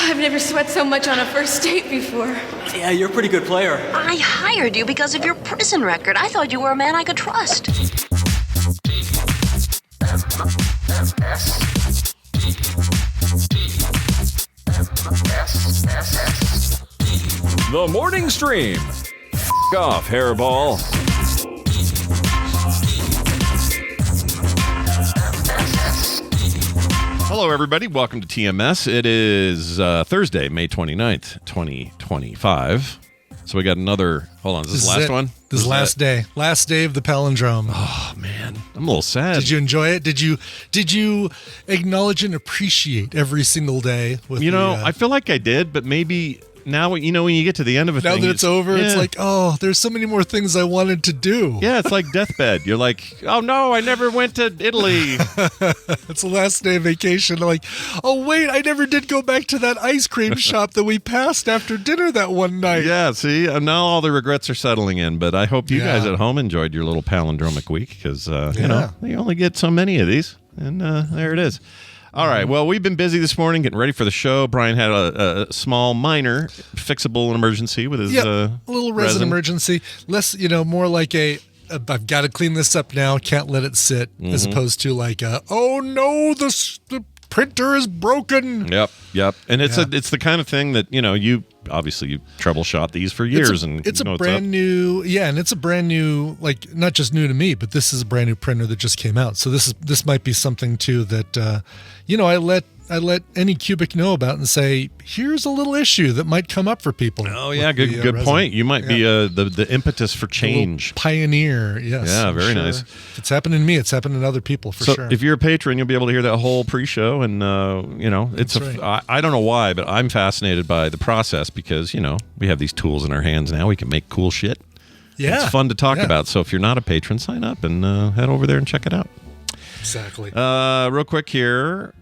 I've never sweat so much on a first date before. Yeah, you're a pretty good player. I hired you because of your prison record. I thought you were a man I could trust. The Morning Stream. Off, hairball. Hello, everybody. Welcome to TMS. It is Thursday, May 29th, 2025. So we got another... Hold on, is this the last one? This is last day. Last day of the palindrome. Oh, man. I'm a little sad. Did you enjoy it? Did you acknowledge and appreciate every single day? With I feel like I did, but maybe... Now, when you get to the end of a thing... Now that it's over, it's like, oh, there's so many more things I wanted to do. Yeah, it's like deathbed. You're like, oh, no, I never went to Italy. It's the last day of vacation. I'm like, oh, wait, I never did go back to that ice cream shop that we passed after dinner that one night. Yeah, see? Now all the regrets are settling in, but I hope you guys at home enjoyed your little palindromic week because, you only get so many of these, and there it is. All right. Well, we've been busy this morning getting ready for the show. Brian had a small, minor, fixable emergency with his a little resin emergency. Less, more like I've got to clean this up now. Can't let it sit, as opposed to like, oh no, the printer is broken. Yep. And it's the kind of thing that you troubleshot these for years, it's a brand new, and it's a brand new, like not just new to me, but this is a brand new printer that just came out. So this might be something too that I let any cubic know about and say, here's a little issue that might come up for people. Oh yeah, good point. You might be the impetus for change. Pioneer, yes. Yeah, very nice. If it's happening to me, it's happening to other people for sure. If you're a patron, you'll be able to hear that whole pre-show, and it's I don't know why, but I'm fascinated by the process because we have these tools in our hands now. We can make cool shit. Yeah, it's fun to talk about. So if you're not a patron, sign up and head over there and check it out. Exactly. Real quick here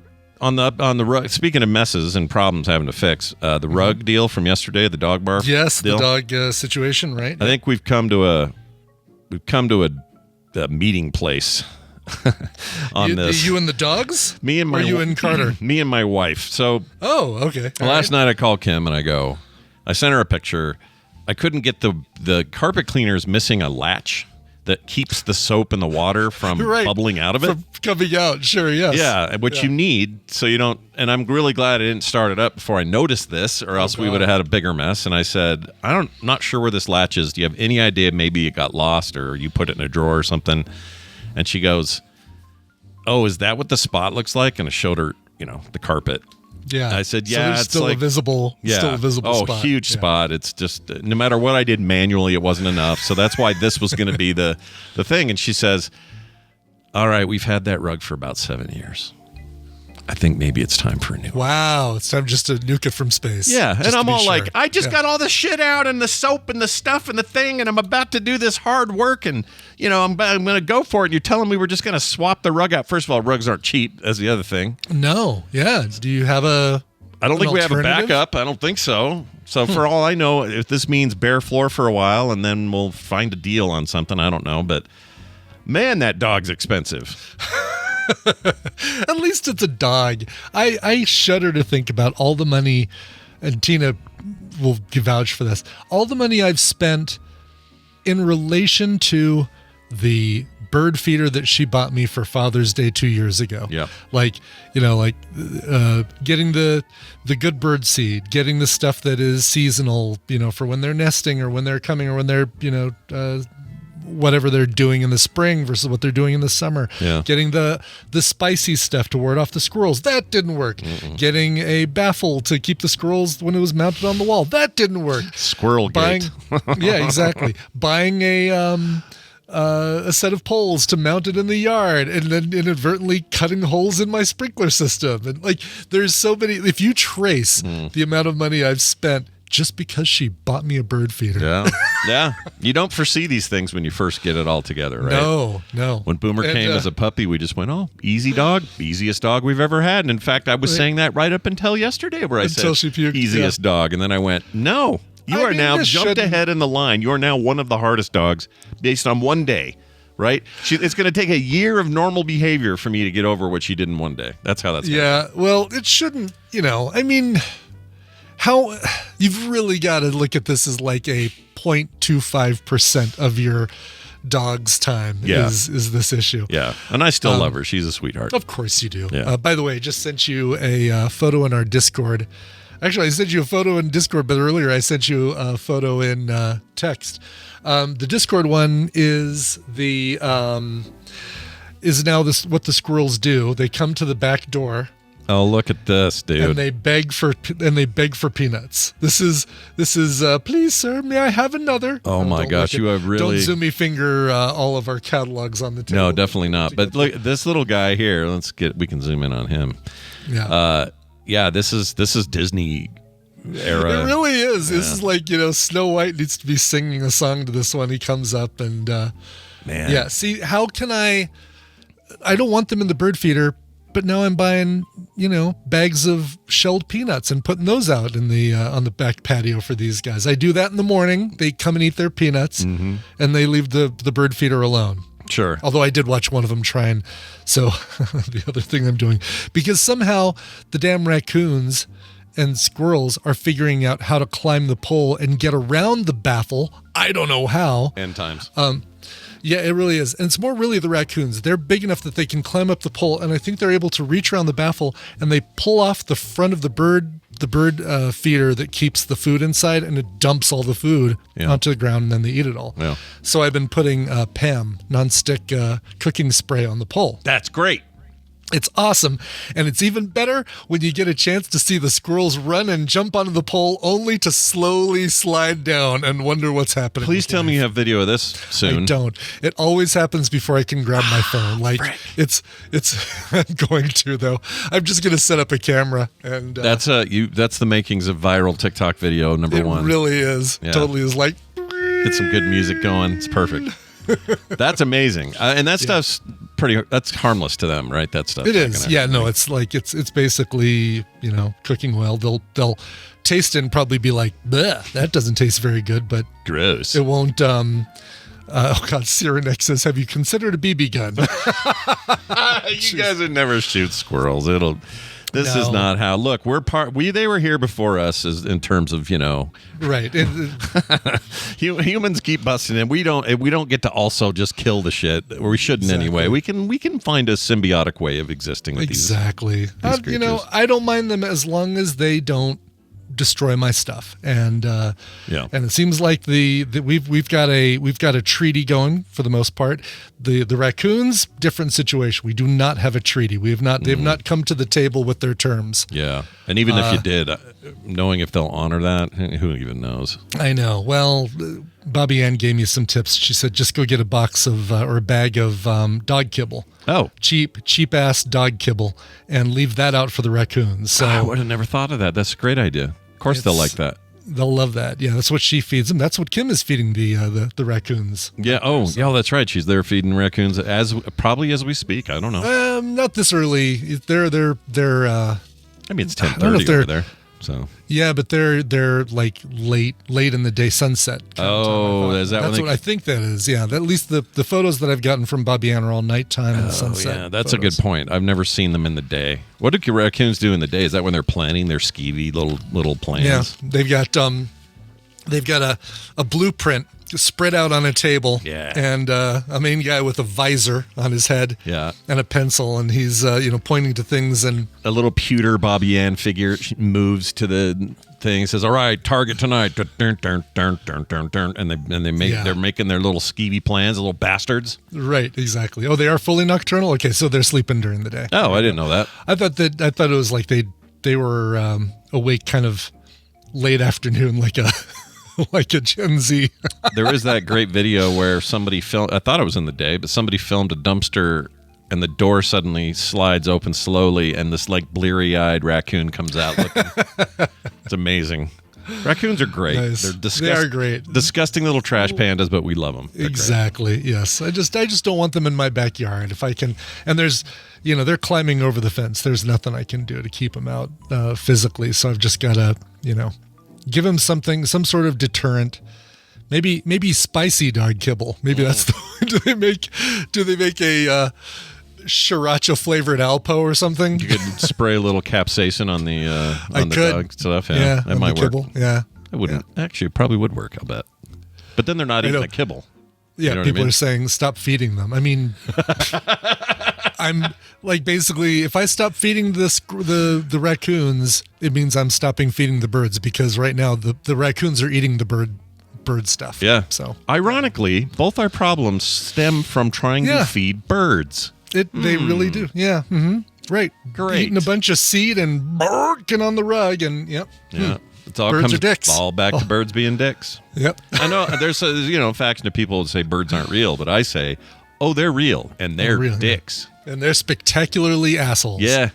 on the rug. Speaking of messes and problems having to fix, the rug deal from yesterday, the dog bar. Yes, deal. The dog situation, right? I think we've come to a meeting place on this. You and the dogs? Me and my. Or you and Carter? Me and my wife. So. Oh, okay. Last night I called Kim and I sent her a picture. I couldn't get the carpet cleaners missing a latch that keeps the soap and the water from bubbling out of it. From coming out, sure, yes. Yeah, which you need so you don't... And I'm really glad I didn't start it up before I noticed this, or else we would have had a bigger mess. And I said, not sure where this latch is. Do you have any idea maybe it got lost or you put it in a drawer or something? And she goes, oh, is that what the spot looks like? And I showed her, the carpet. Yeah. I said, so it's still a visible spot. Oh, huge spot. It's just, no matter what I did manually, it wasn't enough. So that's why this was going to be the thing. And she says, all right, we've had that rug for about 7 years. I think maybe it's time for a new one. Wow. It's time just to nuke it from space. Yeah. And I'm all like, I just got all the shit out and the soap and the stuff and the thing, and I'm about to do this hard work, and, I'm going to go for it. And you're telling me we're just going to swap the rug out. First of all, rugs aren't cheap, as the other thing. No. Yeah. Do you have I don't think we have a backup. I don't think so. So for all I know, if this means bare floor for a while and then we'll find a deal on something, I don't know. But, man, that dog's expensive. At least it's a dog. I shudder to think about all the money, and Tina will vouch for this, all the money I've spent in relation to the bird feeder that she bought me for Father's Day 2 years ago. Yeah. Getting the good bird seed, getting the stuff that is seasonal, for when they're nesting or when they're coming or when they're, whatever they're doing in the spring versus what they're doing in the summer. Yeah. Getting the spicy stuff to ward off the squirrels. That didn't work. Getting a baffle to keep the squirrels when it was mounted on the wall. That didn't work. Squirrel gate. Yeah, exactly. Buying a set of poles to mount it in the yard and then inadvertently cutting holes in my sprinkler system. And there's so many, if you trace the amount of money I've spent just because she bought me a bird feeder. Yeah. Yeah. You don't foresee these things when you first get it all together, right? No. When Boomer came as a puppy, we just went, oh, easy dog, easiest dog we've ever had. And in fact, I was saying that right up until yesterday where I said she puked, easiest dog. And then I went, no, you are now jumped ahead in the line. You are now one of the hardest dogs based on one day. Right? It's going to take a year of normal behavior for me to get over what she did in one day. That's how that's going. Yeah. Well, it shouldn't, how you've really got to look at this as like a 0.25% of your dog's time is this issue. Yeah. And I still love her. She's a sweetheart. Of course you do. Yeah. By the way, I just sent you a photo in our Discord. Actually, I sent you a photo in Discord, but earlier I sent you a photo in text. The Discord one is is now what the squirrels do. They come to the back door. Oh, look at this, dude. And they beg for peanuts. This is please, sir, may I have another? Oh my gosh, you have really don't zoomy finger all of our catalogs on the table. No, definitely not. But look, this little guy here. We can zoom in on him. Yeah. Yeah, this is Disney era. It really is. Yeah. This is like, Snow White needs to be singing a song to this one. He comes up and man. Yeah, see, how can I don't want them in the bird feeder, but now I'm buying, bags of shelled peanuts and putting those out in the on the back patio for these guys. I do that in the morning. They come and eat their peanuts, and they leave the bird feeder alone. Sure. Although I did watch one of them try and so the other thing I'm doing, because somehow the damn raccoons and squirrels are figuring out how to climb the pole and get around the baffle. I don't know how. End times. Yeah, it really is. And it's more really the raccoons. They're big enough that they can climb up the pole, and I think they're able to reach around the baffle, and they pull off the front of the bird feeder that keeps the food inside, and it dumps all the food onto the ground, and then they eat it all. Yeah. So I've been putting PAM, nonstick cooking spray, on the pole. That's great. It's awesome, and it's even better when you get a chance to see the squirrels run and jump onto the pole only to slowly slide down and wonder what's happening. Please tell me you have video of this soon. I don't. It always happens before I can grab my phone. Like it's I'm going to though. I'm just going to set up a camera and that's the makings of viral TikTok video number one. It really is. Yeah. Totally is like get some good music going. It's perfect. That's amazing. And that stuff's that's harmless to them, right? That stuff. It is. Yeah, no, it's like it's basically, cooking oil. They'll taste it and probably be like, bleh, that doesn't taste very good, but gross. It won't oh God, Cyrenex says, have you considered a BB gun? You guys would never shoot squirrels. This is not how. Look, they were here before us in terms of, Right. Humans keep busting in. We don't get to also just kill the shit, or we shouldn't anyway. We can find a symbiotic way of existing with these creatures. I don't mind them as long as they don't destroy my stuff. And and it seems like we've got a treaty going for the most part. The raccoons, different situation. We do not have a treaty. They've not come to the table with their terms. Yeah. And even if you did, knowing if they'll honor that, who even knows? I know. Well, Bobby Ann gave me some tips. She said, just go get a box of or a bag of dog kibble. Oh, cheap ass dog kibble, and leave that out for the raccoons. So I would have never thought of that. That's a great idea. Of course, they'll like that. They'll love that. Yeah, that's what she feeds them. That's what Kim is feeding the raccoons. Yeah. Oh, yeah. That's right. She's there feeding raccoons probably as we speak. I don't know. Not this early. They're. I mean, it's 10:30 over there. So yeah, but they're like late in the day, sunset. Oh, is that that's what I think that is? Yeah, at least the photos that I've gotten from Bobby Ann are all nighttime and sunset. Yeah, that's photos. a good point. I've never seen them in the day. What do raccoons do in the day? Is that when they're planning their skeevy little plans? Yeah, they've got a blueprint spread out on a table. Yeah, and a main guy with a visor on his head. Yeah, and a pencil, and he's pointing to things, and a little pewter Bobby Ann figure moves to the thing, says, "All right, target tonight," and they're making their little skeevy plans, little bastards. Right, exactly. Oh, they are fully nocturnal. Okay, so they're sleeping during the day. Oh, I didn't know that. I thought it was like they were awake kind of late afternoon, like a Gen Z. There is that great video where somebody filmed, I thought it was in the day, but somebody filmed a dumpster and the door suddenly slides open slowly and this like bleary-eyed raccoon comes out looking. It's amazing. Raccoons are great. Nice. They are great. Disgusting little trash pandas, but we love them. Exactly. Great. Yes. I just don't want them in my backyard. If I can, and there's, they're climbing over the fence. There's nothing I can do to keep them out physically. So I've just got to, give them some sort of deterrent. Maybe spicy dog kibble. Maybe that's the. Do they make sriracha flavored Alpo or something. You could spray a little capsaicin on the dog stuff. Yeah, that might work. kibble. Yeah, it wouldn't. Actually, it probably would work. I'll bet. But then they're not eating the kibble. Yeah, you know people what I mean? are saying stop feeding them. I mean, I'm like basically if I stop feeding the raccoons, it means I'm stopping feeding the birds because right now the raccoons are eating the bird stuff. Yeah. So ironically, both our problems stem from trying to feed birds. They really do. Yeah. Mm-hmm. Right. Great. Eating a bunch of seed and barking on the rug and Yeah. It's Birds comes are dicks. all back to birds being dicks. Yep. I know there's a faction of people that say birds aren't real, but I say, oh, they're real and they're real, dicks. And they're spectacularly assholes. Yeah.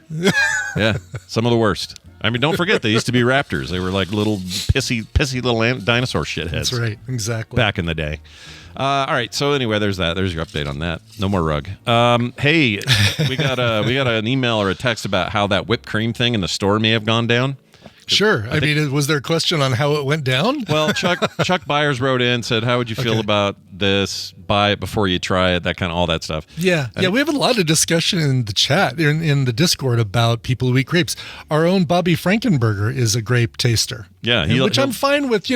Yeah. Some of the worst. I mean, don't forget they used to be raptors. They were like little pissy little dinosaur shitheads. That's right. Exactly. Back in the day. All right. So anyway, there's that. There's your update on that. No more rug. Hey, we got an email or a text about how that whipped cream thing in the store may have gone down. Sure. I mean, was there a question on how it went down? Well, Chuck Byers wrote in, said, how would you feel about this? Buy it before you try it, that kind of all that stuff. Yeah. Yeah, we have a lot of discussion in the chat, in the Discord about people who eat grapes. Our own Bobby Frankenberger is a grape taster. Yeah. Which I'm fine with.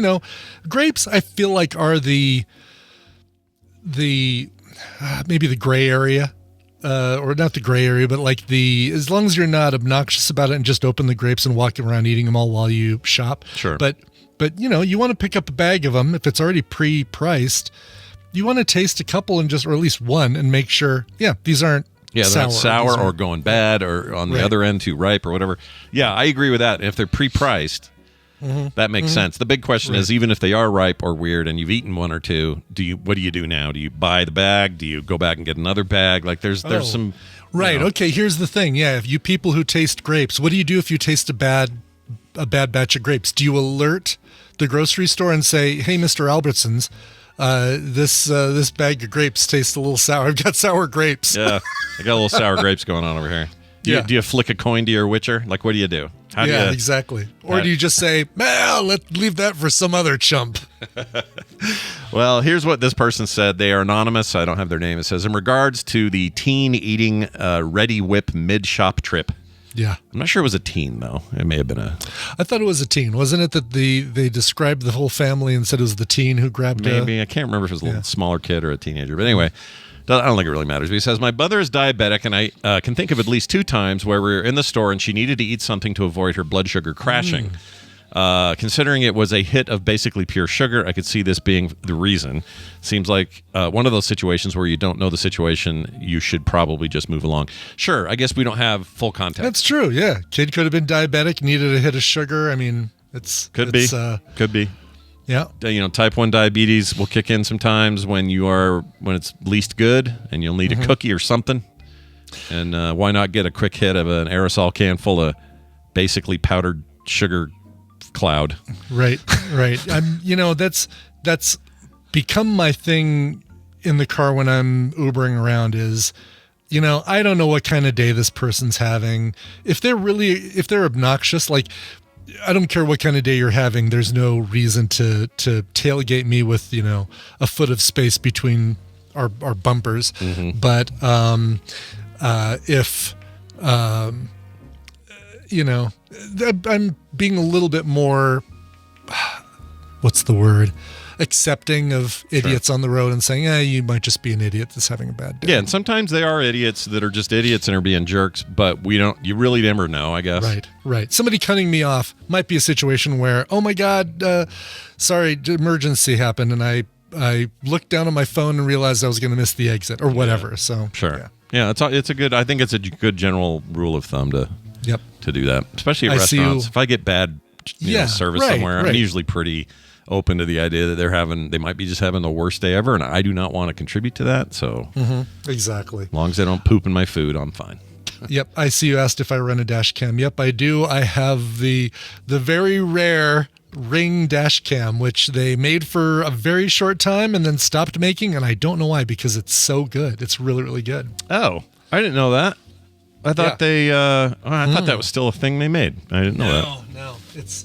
Grapes I feel like are the maybe the gray area. Or not the gray area, but like as long as you're not obnoxious about it and just open the grapes and walk around eating them all while you shop. Sure. But you want to pick up a bag of them if it's already pre-priced. You want to taste a couple or at least one and make sure, these aren't they're sour. not sour or going bad or on the other end too ripe or whatever. Yeah, I agree with that. If they're pre-priced, that makes sense. The big question is, even if they are ripe or weird and you've eaten one or two, what do you do now? Do you buy the bag? Do you go back and get another bag? Like there's some right. Okay, here's the thing. Yeah, if you people who taste grapes, what do you do if you taste a bad batch of grapes? Do you alert the grocery store and say, "Hey, Mr. Albertsons, this bag of grapes tastes a little sour. I've got sour grapes." Yeah, I got a little sour grapes going on over here. Do you flick a coin to your witcher? Like, what do you do? Exactly. Or do you just say, let's leave that for some other chump? Well, here's what this person said. They are anonymous. I don't have their name. It says, in regards to the teen eating Ready Whip mid-shop trip. Yeah. I'm not sure it was a teen, though. It may have been I thought it was a teen. Wasn't it that they described the whole family and said it was the teen who grabbed Maybe. I can't remember if it was a little smaller kid or a teenager. But anyway, I don't think it really matters. But he says, my mother is diabetic, and I can think of at least 2 times where we were in the store and she needed to eat something to avoid her blood sugar crashing. Considering it was a hit of basically pure sugar, I could see this being the reason. Seems like one of those situations where you don't know the situation, you should probably just move along. Sure, I guess we don't have full context. That's true, yeah. Kid could have been diabetic, needed a hit of sugar. I mean, Could be. Yeah. Type 1 diabetes will kick in sometimes when it's least good, and you'll need a cookie or something. And why not get a quick hit of an aerosol can full of basically powdered sugar cloud? Right. That's become my thing in the car when I'm Ubering around is, I don't know what kind of day this person's having. If they're obnoxious, like, I don't care what kind of day you're having. There's no reason to tailgate me with, a foot of space between our bumpers. But if I'm being a little bit more, what's the word? Accepting of idiots on the road and saying, you might just be an idiot that's having a bad day. Yeah, and sometimes they are idiots that are just idiots and are being jerks, but you really never know, I guess. Right. Somebody cutting me off might be a situation where, oh my God, sorry, emergency happened, and I looked down on my phone and realized I was going to miss the exit or whatever. Yeah. So sure. Yeah, I think it's a good general rule of thumb to do that, especially at restaurants. If I get bad service somewhere, I'm usually pretty open to the idea that they might be just having the worst day ever, and I do not want to contribute to that. So exactly, as long as they don't poop in my food, I'm fine. Yep. I see you asked if I run a dash cam. Yep, I do. I have the very rare Ring dash cam, which they made for a very short time and then stopped making, and I don't know why, because it's so good. It's really, really good. Oh, I didn't know that. I thought I thought that was still a thing they made. I didn't know that. No, it's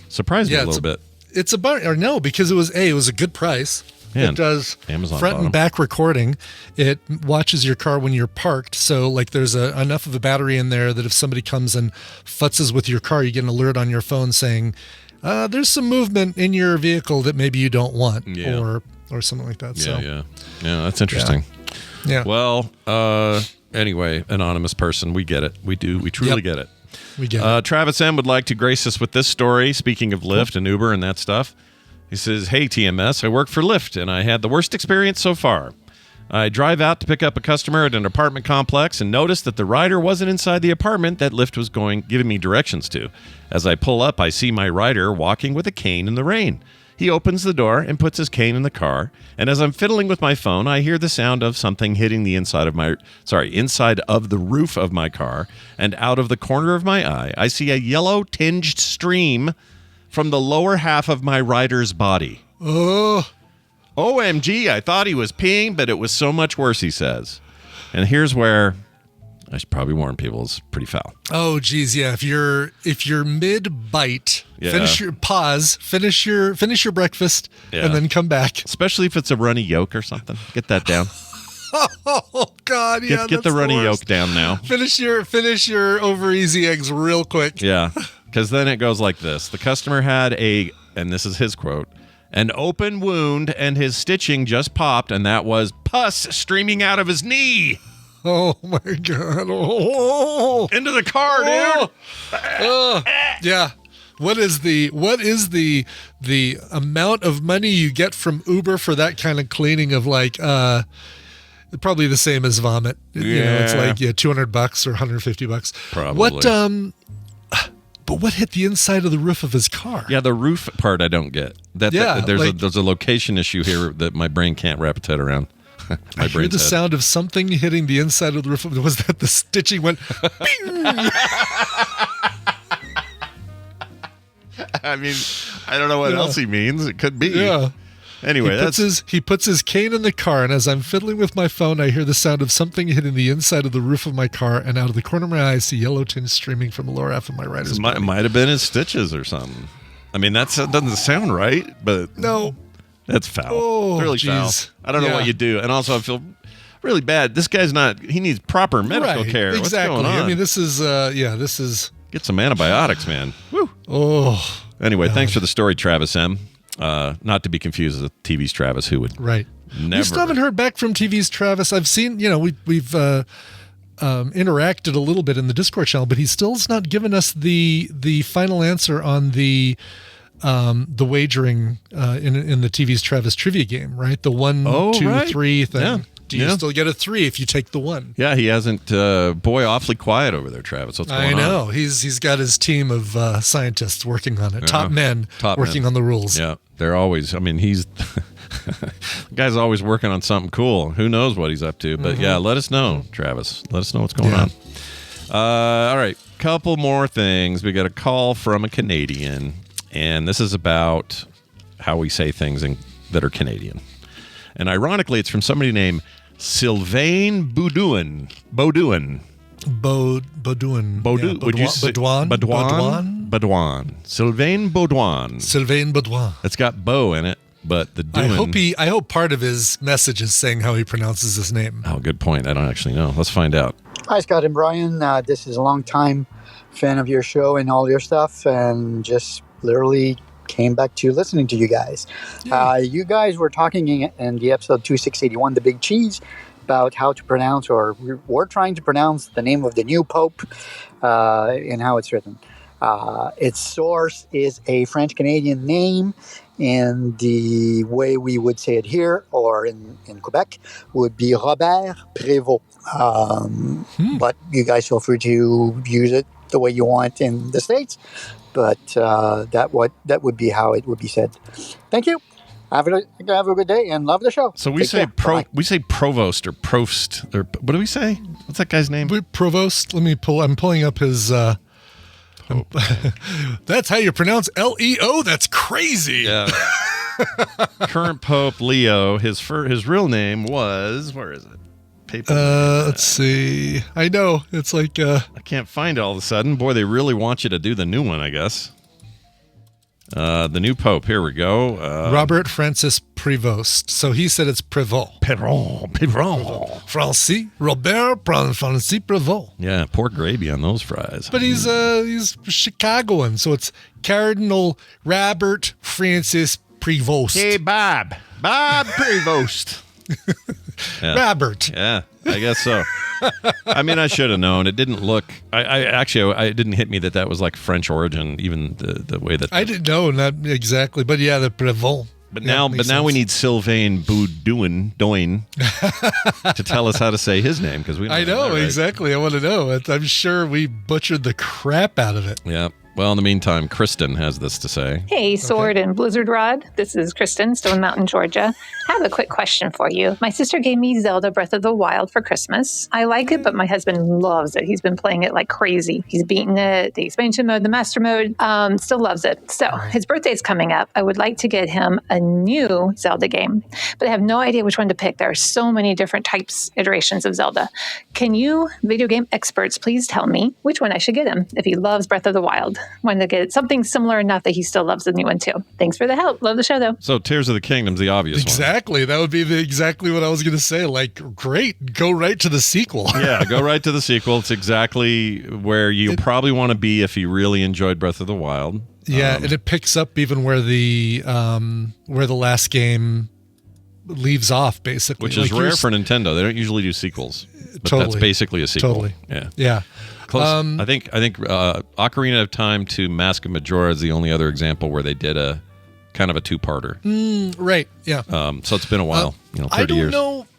surprised me a little bit. It's because it was a good price. Man, it does Amazon front bottom. and back recording. It watches your car when you're parked. So like there's enough of a battery in there that if somebody comes and futzes with your car, you get an alert on your phone saying, there's some movement in your vehicle that maybe you don't want, or something like that. Yeah, that's interesting. Yeah. Well, anyway, anonymous person, we get it. We truly get it. We get it. Travis M. would like to grace us with this story. Speaking of Lyft and Uber and that stuff, he says, "Hey, TMS, I work for Lyft, and I had the worst experience so far. I drive out to pick up a customer at an apartment complex and notice that the rider wasn't inside the apartment that Lyft was giving me directions to. As I pull up, I see my rider walking with a cane in the rain. He opens the door and puts his cane in the car, and as I'm fiddling with my phone, I hear the sound of something hitting the inside of the roof of my car, and out of the corner of my eye, I see a yellow-tinged stream from the lower half of my rider's body. OMG, I thought he was peeing, but it was so much worse," he says. And here's where I should probably warn people, it's pretty foul. Oh, geez, yeah. If you're mid bite, finish your breakfast, and then come back. Especially if it's a runny yolk or something. Get that down. Oh God, yeah. Get the runny yolk down now. Finish your over easy eggs real quick. Yeah, because then it goes like this: the customer had and this is his quote, "an open wound, and his stitching just popped, and that was pus streaming out of his knee." Oh my God! Oh. Into the car, dude. Yeah. What is the amount of money you get from Uber for that kind of cleaning of like probably the same as vomit. You know, it's like $200 or $150. Probably. But what hit the inside of the roof of his car? Yeah, the roof part I don't get. There's a location issue here that my brain can't wrap its head around. I heard the sound of something hitting the inside of the roof. Was that the stitching went? Bing! I mean, I don't know what else he means. It could be. Yeah. Anyway, he puts his cane in the car, and as I'm fiddling with my phone, I hear the sound of something hitting the inside of the roof of my car, and out of the corner of my eye, I see yellow tinge streaming from the lower half of my rider's body. It might have been his stitches or something. I mean, that doesn't sound right, but no, that's foul. Oh, it's really foul. I don't know what you do, and also I feel really bad. This guy's he needs proper medical care. Exactly. What's going on? I mean, this is. Get some antibiotics, man. Woo. Oh. Anyway, thanks for the story, Travis M. Not to be confused with TV's Travis, who would never. We still haven't heard back from TV's Travis. I've seen, we've interacted a little bit in the Discord channel, but he still's not given us the final answer on the wagering in the TV's Travis trivia game, right? The 1, 2, 3 thing. Yeah. Do you still get a 3 if you take the 1? Yeah, he hasn't. Boy, awfully quiet over there, Travis. What's going on? I know. He's got his team of scientists working on it. Top men working on the rules. Yeah, they're always. I mean, he's the guy's always working on something cool. Who knows what he's up to? But yeah, let us know, Travis. Let us know what's going on. All right, couple more things. We got a call from a Canadian, and this is about how we say things that are Canadian. And ironically, it's from somebody named Sylvain Baudouin. Baudouin. Would you say Baudouin? Sylvain Baudouin. Sylvain Baudouin. It's got Beau in it, but the Douin. I hope part of his message is saying how he pronounces his name. Oh, good point. I don't actually know. Let's find out. Hi, Scott and Brian. This is a long time fan of your show and all your stuff, and just literally came back to listening to you guys. You guys were talking in the episode 2681, The Big Cheese, about how to pronounce, or we're trying to pronounce the name of the new Pope and how it's written. Its source is a French-Canadian name, and the way we would say it here, or in Quebec, would be Robert Prévost. But you guys feel free to use it the way you want in the States. But that would be how it would be said. Thank you. Have a good day and love the show. So we say provost or prost, or what do we say? What's that guy's name? Provost. I'm pulling up his. That's how you pronounce Leo. That's crazy. Yeah. Current Pope Leo. His real name was, where is it? Let's see. I know. It's like I can't find it all of a sudden. Boy, they really want you to do the new one, I guess. The new Pope. Here we go. Robert Francis Prevost. So he said it's Prévost. Perron. Francis Robert Francis Prévost. Yeah, pour gravy on those fries. But he's Chicagoan, so it's Cardinal Robert Francis Prevost. Hey, Bob. Bob Prevost. Yeah. Robert. Yeah, I guess so. I mean, I should have known. It didn't look. It didn't hit me that was like French origin. Even the way that I didn't know, not exactly, but yeah, the Prévost. But Yeah, now we need Sylvain Boudouin to tell us how to say his name because we. Don't I know that, right? exactly. I want to know. I'm sure we butchered the crap out of it. Yeah. Well, in the meantime, Kristen has this to say. Hey, Sword and Blizzard Rod. This is Kristen, Stone Mountain, Georgia. I have a quick question for you. My sister gave me Zelda Breath of the Wild for Christmas. I like it, but my husband loves it. He's been playing it like crazy. He's beaten it, the expansion mode, the master mode, still loves it. So his birthday's coming up. I would like to get him a new Zelda game, but I have no idea which one to pick. There are so many different types, iterations of Zelda. Can you, video game experts, please tell me which one I should get him if he loves Breath of the Wild? Want to get something similar enough that he still loves the new one too. Thanks for the help. Love the show though. So Tears of the Kingdom's the obvious one. Exactly. That would be exactly what I was going to say. Like, great. Go right to the sequel. Yeah, go right to the sequel. It's exactly where you probably want to be if you really enjoyed Breath of the Wild. Yeah, and it picks up even where the last game leaves off, basically. Which is rare for Nintendo. They don't usually do sequels. But Totally. that's basically a sequel. Totally. Yeah. Yeah. Close. I think Ocarina of Time to Mask of Majora is the only other example where they did a kind of a two-parter. Right. Yeah. So it's been a while. 30 years.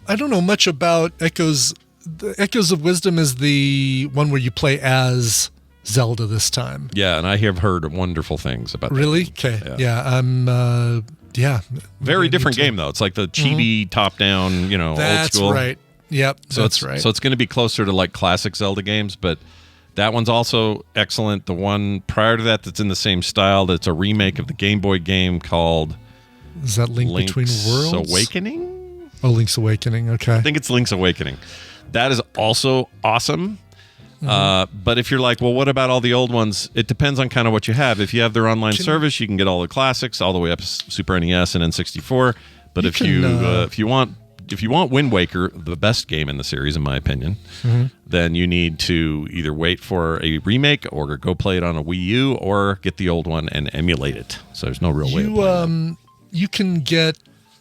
I don't know much about Echoes. The Echoes of Wisdom is the one where you play as Zelda this time. Yeah, and I have heard wonderful things about that. Really? Okay. Yeah. Yeah. Very different game though. It's like the chibi top-down, old That's school. right. Yep. So that's it's right. So it's going to be closer to like classic Zelda games, but that one's also excellent. The one prior to that's in the same style. That's a remake of the Game Boy game called Is that Link Between Worlds? Link's Awakening? Oh, Link's Awakening. Okay. I think it's Link's Awakening. That is also awesome. But if you're like, well, what about all the old ones? It depends on kind of what you have. If you have their online service, you can get all the classics all the way up to Super NES and N64. But if you want Wind Waker, the best game in the series, in my opinion, then you need to either wait for a remake or go play it on a Wii U or get the old one and emulate it. So there's no real way of playing it. You can get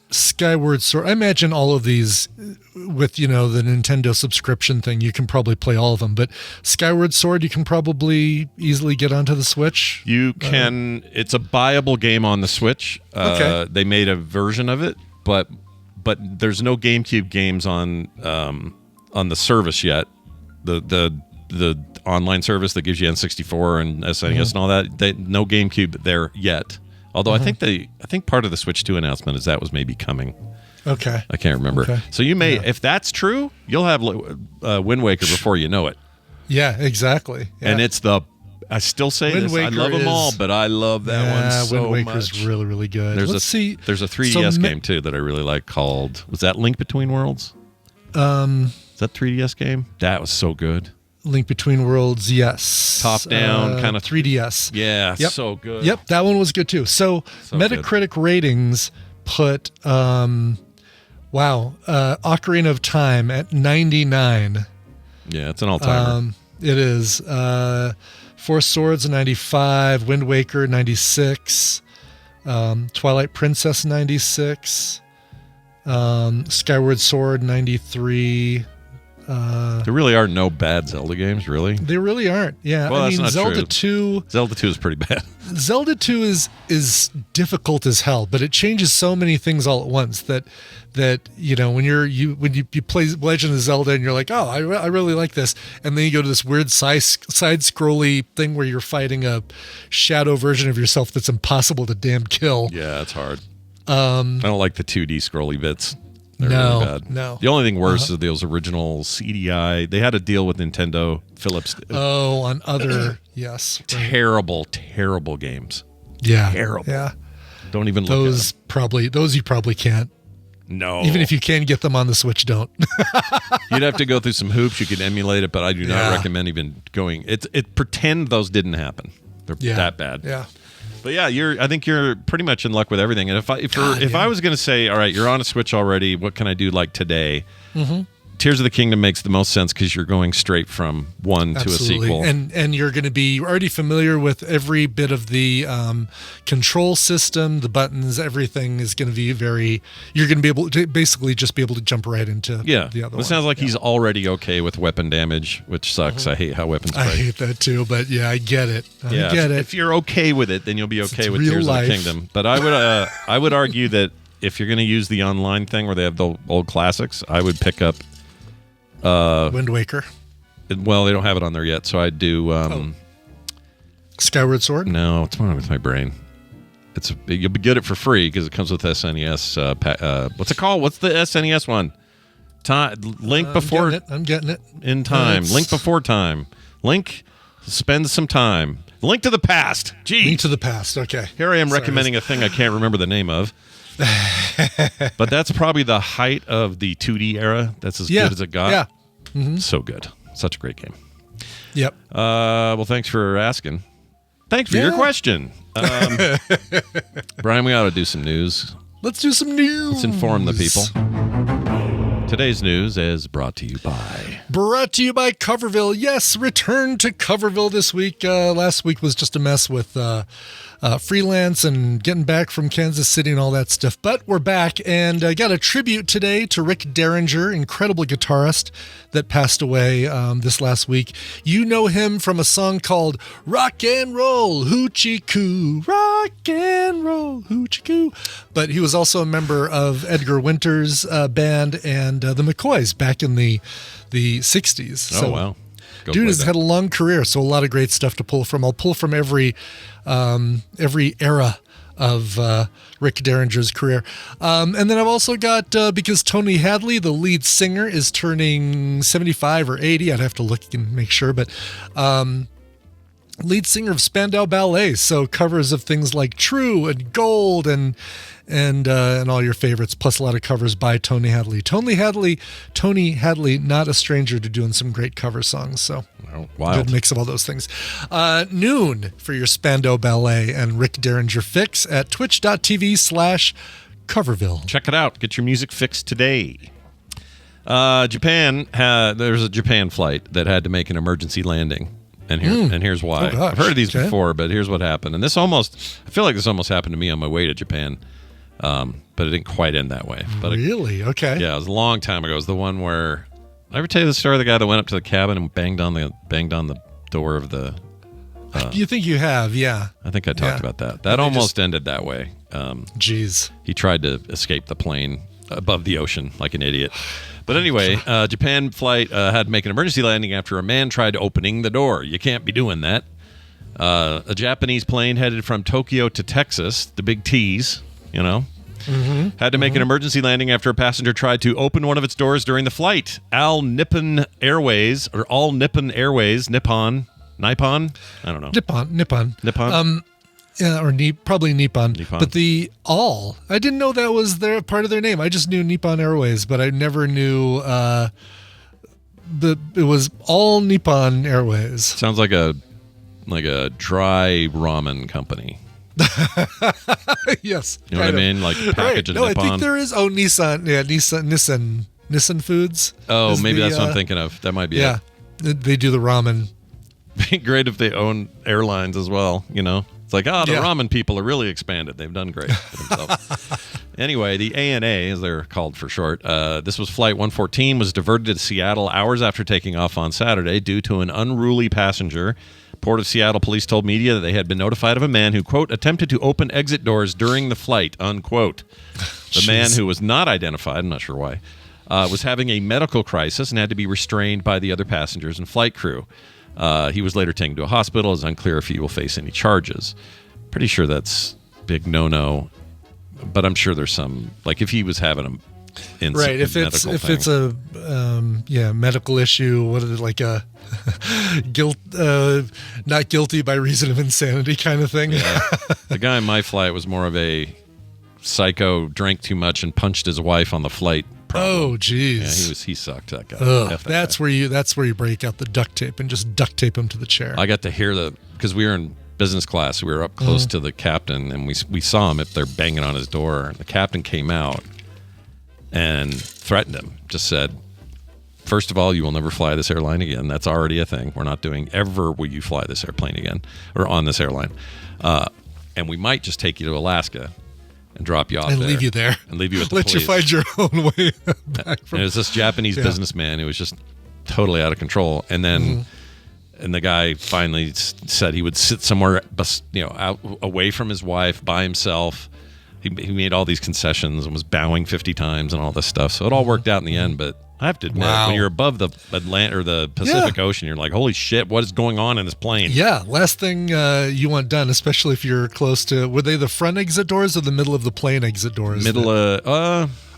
Skyward Sword. I imagine all of these with, the Nintendo subscription thing, you can probably play all of them. But Skyward Sword, you can probably easily get onto the Switch. You can. It's a buyable game on the Switch. Okay. They made a version of it, but there's no GameCube games on the service yet. The online service that gives you N64 and SNES and all that. No GameCube there yet. Although I think part of the Switch 2 announcement is that was maybe coming. Okay. I can't remember. Okay. So you may, if that's true, you'll have Wind Waker before you know it. Yeah, exactly. Yeah. And it's I still say Wind this. Waker I love them all, but I love that one so Wind Waker's much. really, really good. There's Let's see. There's a 3DS game too that I really like called. Was that Link Between Worlds? Is that 3DS game? That was so good. Link Between Worlds, yes. Top down kind of 3DS. Yeah, Yep. so good. Yep, that one was good too. So Metacritic ratings put Ocarina of Time at 99. Yeah, it's an all-timer. It is. Four Swords 95, Wind Waker 96, Twilight Princess 96, Skyward Sword 93. There really are no bad Zelda games, really. They really aren't. Yeah, Well, I that's mean not Zelda true. 2. Zelda 2 is pretty bad. Zelda 2 is difficult as hell, but it changes so many things all at once that when you play Legend of Zelda and you're like, oh, I really like this, and then you go to this weird side scrolly thing where you're fighting a shadow version of yourself that's impossible to damn kill. Yeah, it's hard. I don't like the 2D scrolly bits. They're No, really bad. no. The only thing worse is those original CDI. They had a deal with Nintendo, Philips. Oh, on other yes, right. Terrible, terrible games. Yeah, Terrible. Yeah, Don't even look at those you probably can't. them. No. Even if you can get them on the Switch, don't. You'd have to go through some hoops. You could emulate it, but I do not recommend even going. Pretend those didn't happen. They're that bad. Yeah. But yeah, I think you're pretty much in luck with everything. And if I was going to say, all right, you're on a Switch already, what can I do like today? Tears of the Kingdom makes the most sense because you're going straight from one to a sequel. And you're going to be already familiar with every bit of the control system, the buttons, everything is going to be you're going to be able to basically just be able to jump right into the other one. It sounds like he's already okay with weapon damage, which sucks. I hate how weapons break. I hate that too, but yeah, I get it. If you're okay with it, then you'll be okay with Tears of the Kingdom. But I would argue that if you're going to use the online thing where they have the old classics, I would pick up Wind Waker. Well, they don't have it on there yet, so I'd do Skyward Sword. No, what's wrong with my brain? You'll get it for free because it comes with SNES. What's it called? What's the SNES one? Link Before. I'm getting it. In Time. Link Before Time. Link. Spend some time. Link to the Past. Geez. Link to the Past. Okay. Here I am recommending a thing I can't remember the name of. But that's probably the height of the 2D era. That's as good as it got. Yeah. Mm-hmm. So good. Such a great game. Yep. Well, thanks for asking. Thanks for your question. Brian, we ought to do some news. Let's do some news. Let's inform the people. Today's news is brought to you by Coverville. Yes, return to Coverville this week. Last week was just a mess with freelance and getting back from Kansas City and all that stuff. But we're back, and I got a tribute today to Rick Derringer, incredible guitarist that passed away this last week. You know him from a song called Rock and Roll Hoochie Coo, Rock and Roll Hoochie Coo. But he was also a member of Edgar Winter's band and the McCoys back in the 60s. Oh, wow. Dude has had a long career, so a lot of great stuff to pull from. I'll pull from every era of Rick Derringer's career. And then I've also got, because Tony Hadley, the lead singer, is turning 75 or 80. I'd have to look and make sure, but lead singer of Spandau Ballet, so covers of things like True and Gold and all your favorites, plus a lot of covers by Tony Hadley. Tony Hadley, not a stranger to doing some great cover songs. So wild. Good mix of all those things. Noon for your Spandau Ballet and Rick Derringer fix at twitch.tv/Coverville. Check it out. Get your music fixed today. Japan there's a Japan flight that had to make an emergency landing. And here's why. Oh, I've heard of these before, but here's what happened. And I feel like this almost happened to me on my way to Japan. But it didn't quite end that way. But Really? Okay. Yeah, it was a long time ago. It was the one where I ever tell you the story of the guy that went up to the cabin and banged on the door of the. You think you have? Yeah. I think I talked about that. That almost ended that way. Jeez. He tried to escape the plane above the ocean like an idiot. But anyway, Japan flight had to make an emergency landing after a man tried opening the door. You can't be doing that. A Japanese plane headed from Tokyo to Texas, the big T's, had to make an emergency landing after a passenger tried to open one of its doors during the flight. All Nippon Airways, I don't know. Nippon. Yeah, or probably Nippon. But I didn't know that was part of their name. I just knew Nippon Airways, but I never knew it was all Nippon Airways. Sounds like a dry ramen company. Yes. You know what I mean? Like a package of Nippon. I think there is. Oh, Nissan. Yeah, Nissan Foods. Oh, maybe that's what I'm thinking of. That might be it. Yeah, they do the ramen. Be great if they own airlines as well, It's like, the ramen people are really expanded. They've done great for themselves. Anyway, the ANA, as they're called for short, this was Flight 114, was diverted to Seattle hours after taking off on Saturday due to an unruly passenger. Port of Seattle police told media that they had been notified of a man who, quote, attempted to open exit doors during the flight, unquote. The man, who was not identified, I'm not sure why, was having a medical crisis and had to be restrained by the other passengers and flight crew. He was later taken to a hospital. It's unclear if he will face any charges. Pretty sure that's big no-no, but I'm sure there's some, like if he was having a right. If it's a medical issue, what is it, like a not guilty by reason of insanity kind of thing. Yeah. The guy in my flight was more of a psycho, drank too much and punched his wife on the flight. Oh, geez. Yeah, he sucked, that guy. That's where you break out the duct tape and just duct tape him to the chair. I got to hear because we were in business class. We were up close to the captain, and we saw him up there banging on his door. And the captain came out and threatened him. Just said, first of all, you will never fly this airline again. That's already a thing. We're not doing ever will you fly this airplane again or on this airline. And we might just take you to Alaska and drop you off and there. leave you there. And leave you with the Let police. you find your own way back from. And it was this Japanese businessman who was just totally out of control. And then and the guy finally said he would sit somewhere, out away from his wife by himself. He made all these concessions and was bowing 50 times and all this stuff. So it all worked out in the end. But I have to admit, when you're above the Atlantic or the Pacific Ocean, you're like, holy shit, what is going on in this plane? Yeah, last thing you want done, especially if you're close to, were they the front exit doors or the middle of the plane exit doors?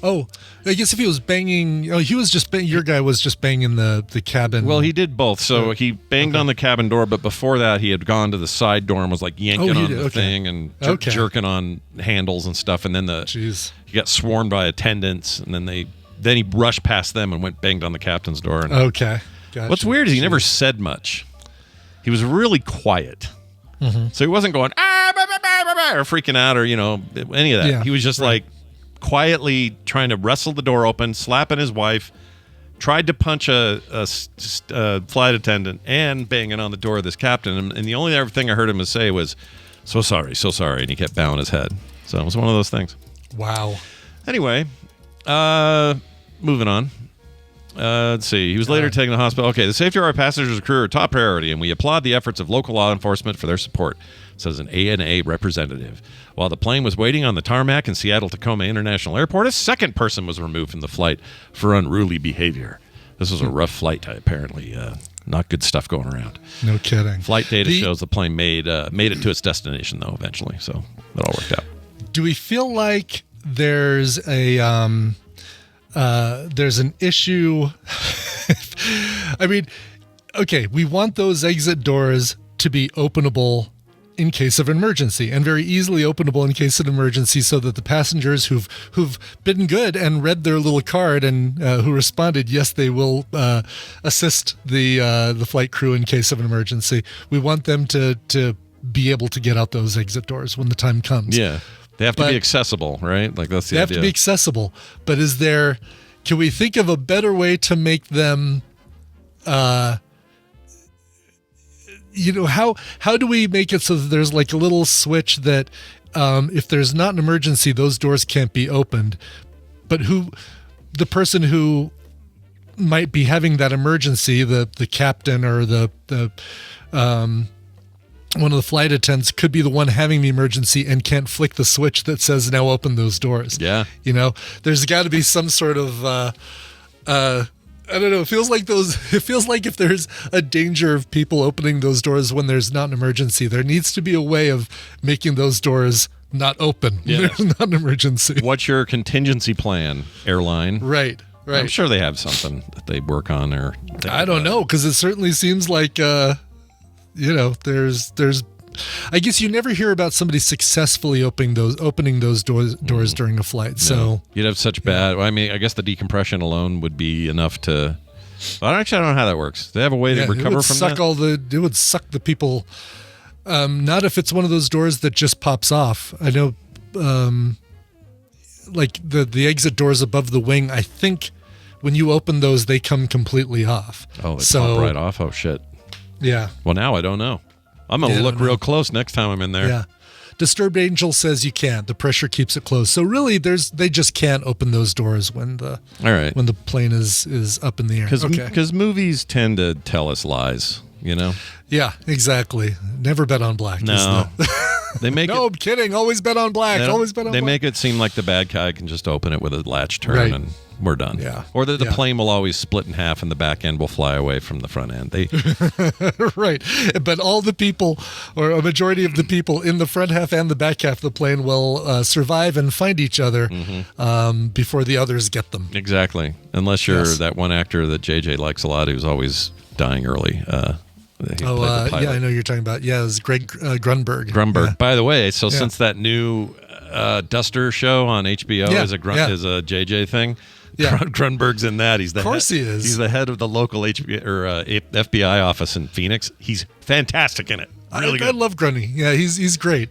Oh, I guess if he was banging, he was just your guy was just banging the cabin. Well, he did both. So he banged on the cabin door, but before that, he had gone to the side door and was like yanking on the thing and jerking on handles and stuff. And then he got swarmed by attendants, and then he rushed past them and banged on the captain's door. And gotcha. What's weird is he never said much. He was really quiet. So he wasn't going or freaking out or any of that. Yeah, he was just like quietly trying to wrestle the door open, slapping his wife, tried to punch a flight attendant, and banging on the door of this captain. And the only other thing I heard him say was, so sorry, and he kept bowing his head. So it was one of those things. Wow. Anyway, moving on. Let's see. He was later taken to the hospital. Okay, the safety of our passengers and crew are top priority, and we applaud the efforts of local law enforcement for their support, says an ANA representative. While the plane was waiting on the tarmac in Seattle-Tacoma International Airport, a second person was removed from the flight for unruly behavior. This was a rough flight, apparently. Not good stuff going around. No kidding. Flight data shows the plane made it to its destination, though, eventually. So that all worked out. Do we feel like there's an issue? I mean, okay, we want those exit doors to be openable in case of emergency, and very easily openable in case of emergency, so that the passengers who've been good and read their little card and who responded, yes, they will assist the flight crew in case of an emergency. We want them to be able to get out those exit doors when the time comes. Yeah. They have to be accessible, right? Like that's the idea. They have to be accessible. But can we think of a better way to make them, how do we make it so that there's like a little switch that if there's not an emergency, those doors can't be opened, but the person who might be having that emergency, the captain or the one of the flight attendants could be the one having the emergency and can't flick the switch that says now open those doors. Yeah. There's got to be some sort of, I don't know. It feels like if there's a danger of people opening those doors when there's not an emergency, there needs to be a way of making those doors not open when there's not an emergency. What's your contingency plan, airline? Right. I'm sure they have something that they work on or. I don't know, because it certainly seems like, there's I guess you never hear about somebody successfully opening those doors during a flight. So you'd have such bad. Well, I mean, I guess the decompression alone would be enough to. I don't know how that works. Do they have a way to recover from that? It would suck the people. Not if it's one of those doors that just pops off. I know, like the exit doors above the wing. I think when you open those, they come completely off. Oh, they pop right off. Oh shit. Yeah. Well, now I don't know. I'm going to look real close next time I'm in there. Yeah. Disturbed Angel says you can't. The pressure keeps it closed. So really, they just can't open those doors when the plane is up in the air. Because movies tend to tell us lies, Yeah, exactly. Never bet on black. No. They make I'm kidding. Always bet on black. They make it seem like the bad guy can just open it with a latch turn and we're done. Yeah. Or that the plane will always split in half and the back end will fly away from the front end. Right. But all the people, or a majority of the people in the front half and the back half of the plane will survive and find each other before the others get them. Exactly. Unless you're that one actor that JJ likes a lot who's always dying early. Yeah, I know you're talking about. Yeah, it was Greg Grunberg. Grunberg. Yeah. By the way, since that new Duster show on HBO is a JJ thing, Grunberg's in that. He is. He's the head of the local FBI office in Phoenix. He's fantastic in it. Really I good. love Grundy. Yeah, he's great.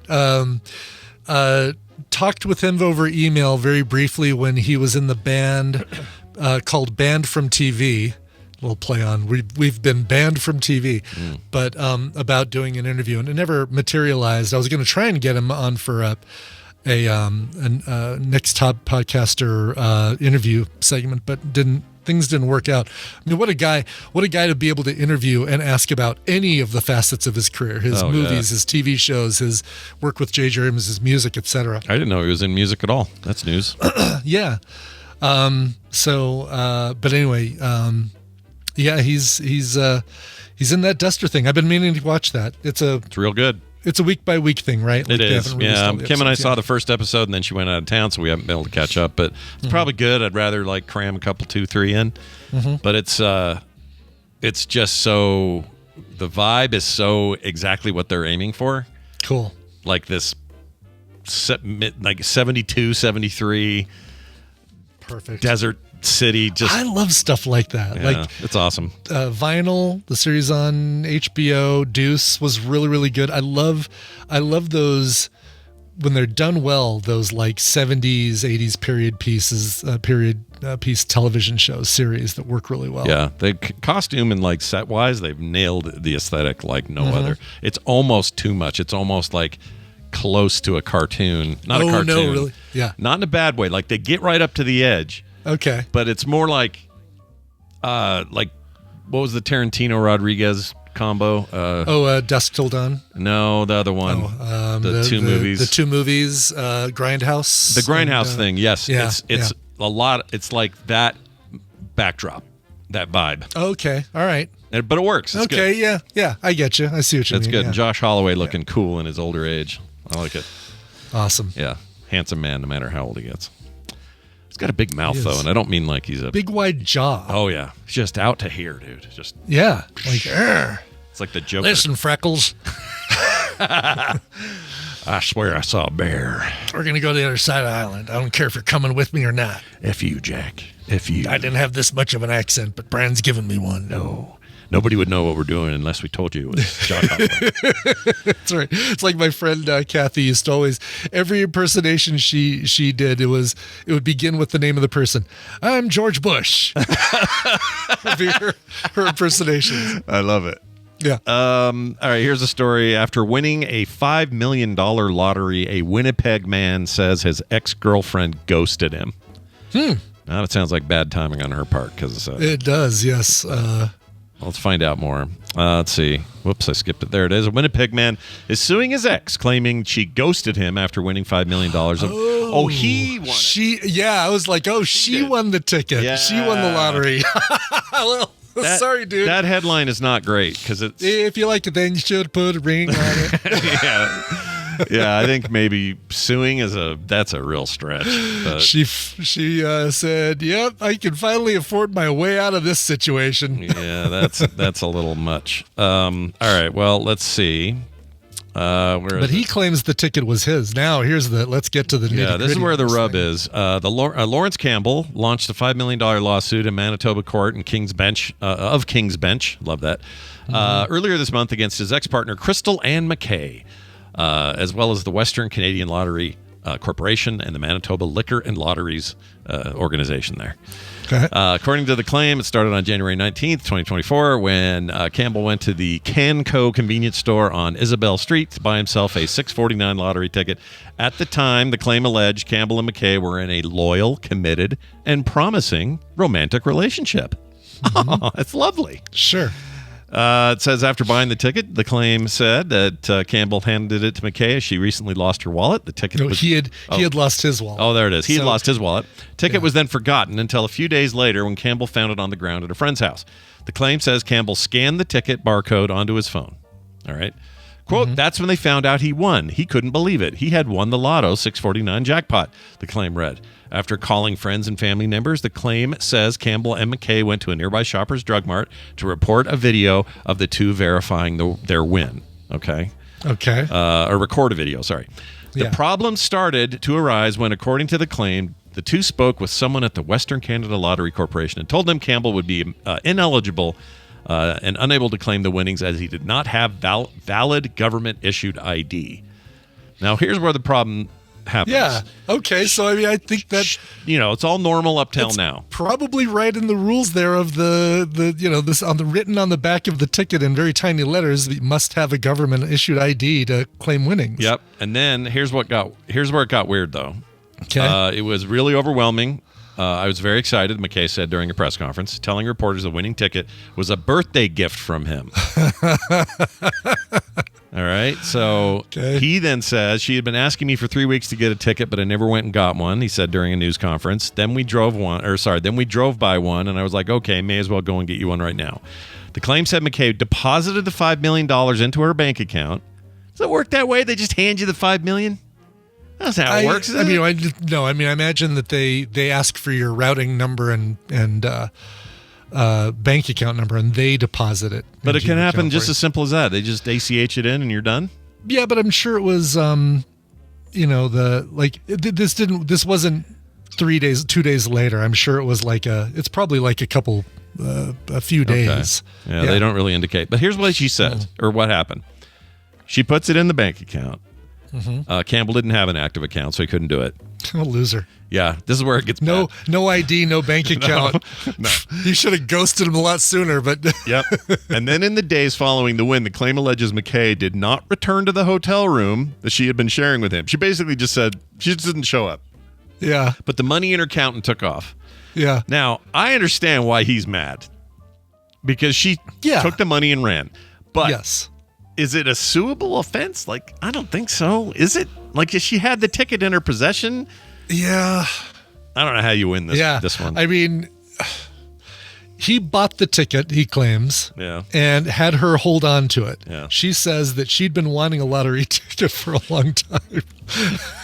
Talked with him over email very briefly when he was in the band called Banned from TV. We'll play on. We've been banned from TV, but about doing an interview, and it never materialized. I was going to try and get him on for a next top podcaster interview segment, but things didn't work out. I mean, what a guy to be able to interview and ask about any of the facets of his career, his movies, his TV shows, his work with J.J. Abrams, his music, etc. I didn't know he was in music at all. That's news. Yeah. But anyway, yeah, he's in that Duster thing. I've been meaning to watch that. It's real good. It's a week by week thing, right? It is. Yeah. Kim and I saw the the first episode, and then she went out of town, so we haven't been able to catch up. But it's probably good. I'd rather like cram a couple, 2, 3 in. But it's just so, the vibe is so exactly what they're aiming for. Cool. Like this, like 72, 73 Perfect desert city. Just I love stuff like that. yeah, Like it's awesome. Vinyl, the series on HBO, Deuce was really, really good. I love those when they're done well. Those like 70s, 80s period pieces, piece television shows series that work really well. Yeah, the costume and like set wise, they've nailed the aesthetic like no other. It's almost too much. It's almost like close to a cartoon. Not a cartoon. No, really? Yeah. Not in a bad way. Like they get right up to the edge. Okay. But it's more like what was the Tarantino Rodriguez combo? Dusk Till Dawn. No, the other one. The two movies. The two movies. Grindhouse. The Grindhouse thing. Yes. Yeah, it's a lot. It's like that backdrop, that vibe. Okay. All right. But it works. It's okay. good. Yeah. I get you. I see what you That's mean. good. Yeah. And Josh Holloway looking cool in his older age. I like it. Awesome. Yeah. Handsome man, no matter how old he gets. He's got a big mouth, He is. though, and I don't mean like he's a Big wide jaw. Oh, yeah. He's just out to here, dude. Just Yeah. Like, "Arr, it's like the Joker. listen, Freckles, I swear I saw a bear. we're going to go to the other side of the island. I don't care if you're coming with me or not. F you, Jack. F you. I didn't have this much of an accent, but Brand's given me one. No. Nobody would know what we're doing unless we told you it was Josh Holloway. That's right. It's like my friend Kathy used to always, every impersonation she did, it would begin with the name of the person. I'm George Bush. Would be her impersonations. I love it. Yeah. All right, here's a story. After winning a $5 million lottery, a Winnipeg man says his ex-girlfriend ghosted him. Now it sounds like bad timing on her part because It does, yes. let's find out more. Let's see. Whoops, I skipped it. There it is. A Winnipeg man is suing his ex, claiming she ghosted him after winning $5 million. He won it. I was like, she did. won the ticket. Yeah. She won the lottery. Well, sorry, dude. That headline is not great because it's... If you like it, then you should put a ring on it. Yeah, I think maybe suing that's a real stretch. But She said, "Yep, I can finally afford my way out of this situation." yeah, that's a little much. All right, well, let's see. But he claims the ticket was his. Now, let's get to the nitty-gritty. Yeah, this is where the of this rub thing. is. Lawrence Campbell launched a $5 million lawsuit in Manitoba court in King's Bench. Love that. Earlier this month against his ex-partner Crystal Ann McKay, as well as the Western Canadian Lottery Corporation and the Manitoba Liquor and Lotteries organization there. Okay. According to the claim, it started on January 19th, 2024, when Campbell went to the Canco convenience store on Isabel Street to buy himself a $6.49 lottery ticket. At the time, the claim alleged Campbell and McKay were in a loyal, committed, and promising romantic relationship. Oh, that's lovely. Sure. It says after buying the ticket, the claim said that Campbell handed it to McKay as she recently lost her wallet. The ticket No, was... he had lost his wallet. Oh, there it is. He had So- lost his wallet. Ticket was then forgotten until a few days later when Campbell found it on the ground at a friend's house. The claim says Campbell scanned the ticket barcode onto his phone. All right. Quote, that's when they found out he won. He couldn't believe it. He had won the Lotto 649 jackpot, the claim read. After calling friends and family members, the claim says Campbell and McKay went to a nearby Shoppers Drug Mart to report a video of the two verifying their win. Okay. Okay. Or record a video, sorry. The Yeah. problem started to arise when, according to the claim, the two spoke with someone at the Western Canada Lottery Corporation and told them Campbell would be ineligible and unable to claim the winnings as he did not have valid government-issued ID. Now, here's where the problem happens. Yeah. Okay. So I mean, I think that it's all normal up till now. Probably right in the rules there of the this written on the back of the ticket in very tiny letters. You must have a government issued ID to claim winnings. Yep. And then here's where it got weird though. Okay. It was really overwhelming. I was very excited, McKay said during a press conference, telling reporters the winning ticket was a birthday gift from him. All right. So he then says, she had been asking me for 3 weeks to get a ticket, but I never went and got one, he said during a news conference. Then we drove by one, and I was like, okay, may as well go and get you one right now. The claim said McKay deposited the $5 million into her bank account. Does it work that way? They just hand you the $5 million? That's how it works. I imagine that they ask for your routing number and bank account number, and they deposit it. But it can happen just as simple as that. They just ACH it in, and you're done. Yeah, but I'm sure it was, this wasn't 2 days later. I'm sure it was it's probably like a few days. Okay. Yeah, they don't really indicate. But here's what she said, or what happened. She puts it in the bank account. Mm-hmm. Campbell didn't have an active account, so he couldn't do it. A loser. Yeah, this is where it gets no ID, no bank account. No. You should have ghosted him a lot sooner. But yep. And then in the days following the win, the claim alleges McKay did not return to the hotel room that she had been sharing with him. She basically just said she just didn't show up. Yeah. But the money in her account took off. Yeah. Now I understand why he's mad because she took the money and ran. But yes. Is it a suable offense? I don't think so. Is it? If she had the ticket in her possession? Yeah. I don't know how you win this one. I mean, he bought the ticket, he claims, and had her hold on to it. Yeah. She says that she'd been wanting a lottery ticket for a long time.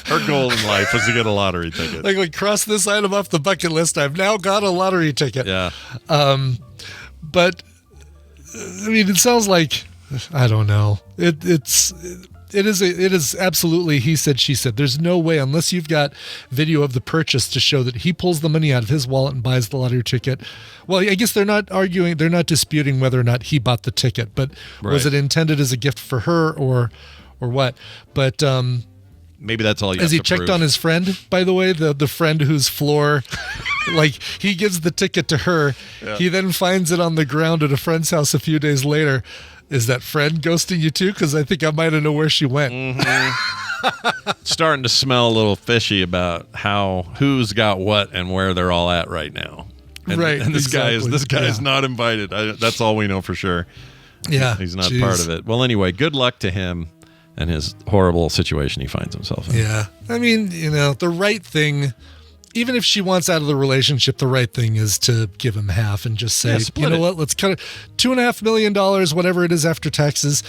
Her goal in life was to get a lottery ticket. Like cross this item off the bucket list. I've now got a lottery ticket. Yeah. But, I mean, it sounds like... I don't know. It is absolutely he said, she said. There's no way, unless you've got video of the purchase to show that he pulls the money out of his wallet and buys the lottery ticket. Well, I guess they're not disputing whether or not he bought the ticket, but was it intended as a gift for her or what? But maybe that's all you has have he to checked prove. On his friend, by the way, the friend whose floor he gives the ticket to her. Yeah. He then finds it on the ground at a friend's house a few days later. Is that friend ghosting you too? Because I think I might have know where she went. Mm-hmm. Starting to smell a little fishy about who's got what and where they're all at right now. And, right. And this guy is not invited. That's all we know for sure. Yeah. He's not part of it. Well, anyway, good luck to him and his horrible situation he finds himself in. Yeah. I mean, the right thing, even if she wants out of the relationship, the right thing is to give him half and just say, what, let's cut it. $2.5 million, whatever it is after taxes.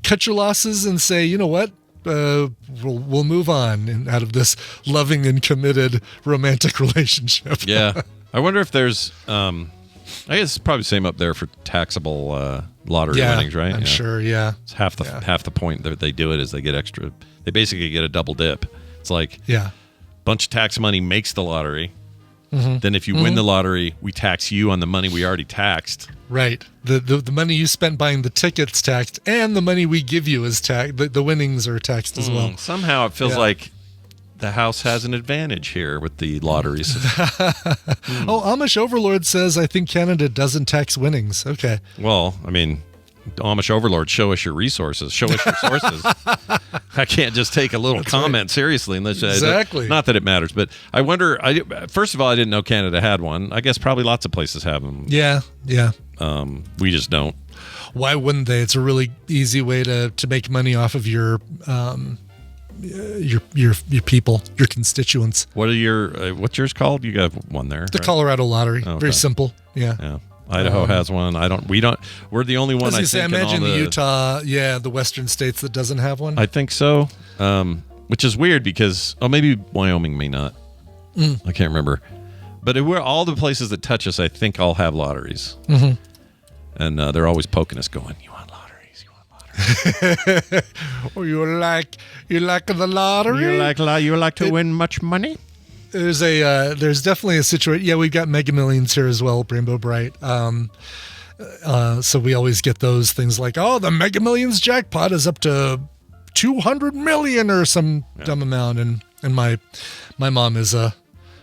Cut your losses and say, you know what? We'll move on out of this loving and committed romantic relationship. Yeah. I wonder if there's, I guess it's probably the same up there for taxable lottery winnings, right? I'm sure, yeah. It's half the point that they do it is they get extra. They basically get a double dip. It's like, bunch of tax money makes the lottery. Mm-hmm. Then if you win the lottery, we tax you on the money we already taxed. Right. The money you spent buying the tickets taxed, and the money we give you is taxed. The winnings are taxed as well. Somehow it feels like the house has an advantage here with the lotteries. Oh, Amish Overlord says, I think Canada doesn't tax winnings. Okay. Well, I mean, Amish Overlord, show us your resources. Show us your sources. I can't just take a little comment seriously unless exactly. Not that it matters, but I wonder. First of all, I didn't know Canada had one. I guess probably lots of places have them. Yeah. We just don't. Why wouldn't they? It's a really easy way to make money off of your people, your constituents. What's yours called? You got one there. The Colorado Lottery. Oh, okay. Very simple. Yeah. Idaho has one. We're the only one. I imagine the Utah, the western states that doesn't have one. I think so. Which is weird because maybe Wyoming may not. I can't remember. But all the places that touch us, I think, all have lotteries. Mm-hmm. And they're always poking us, going, "You want lotteries? You want lotteries? Or you like the lottery? You like to win much money?" There's definitely a situation. Yeah, we've got Mega Millions here as well, Rainbow Bright. So we always get those things like, oh, the Mega Millions jackpot is up to 200 million or some dumb amount. And my mom is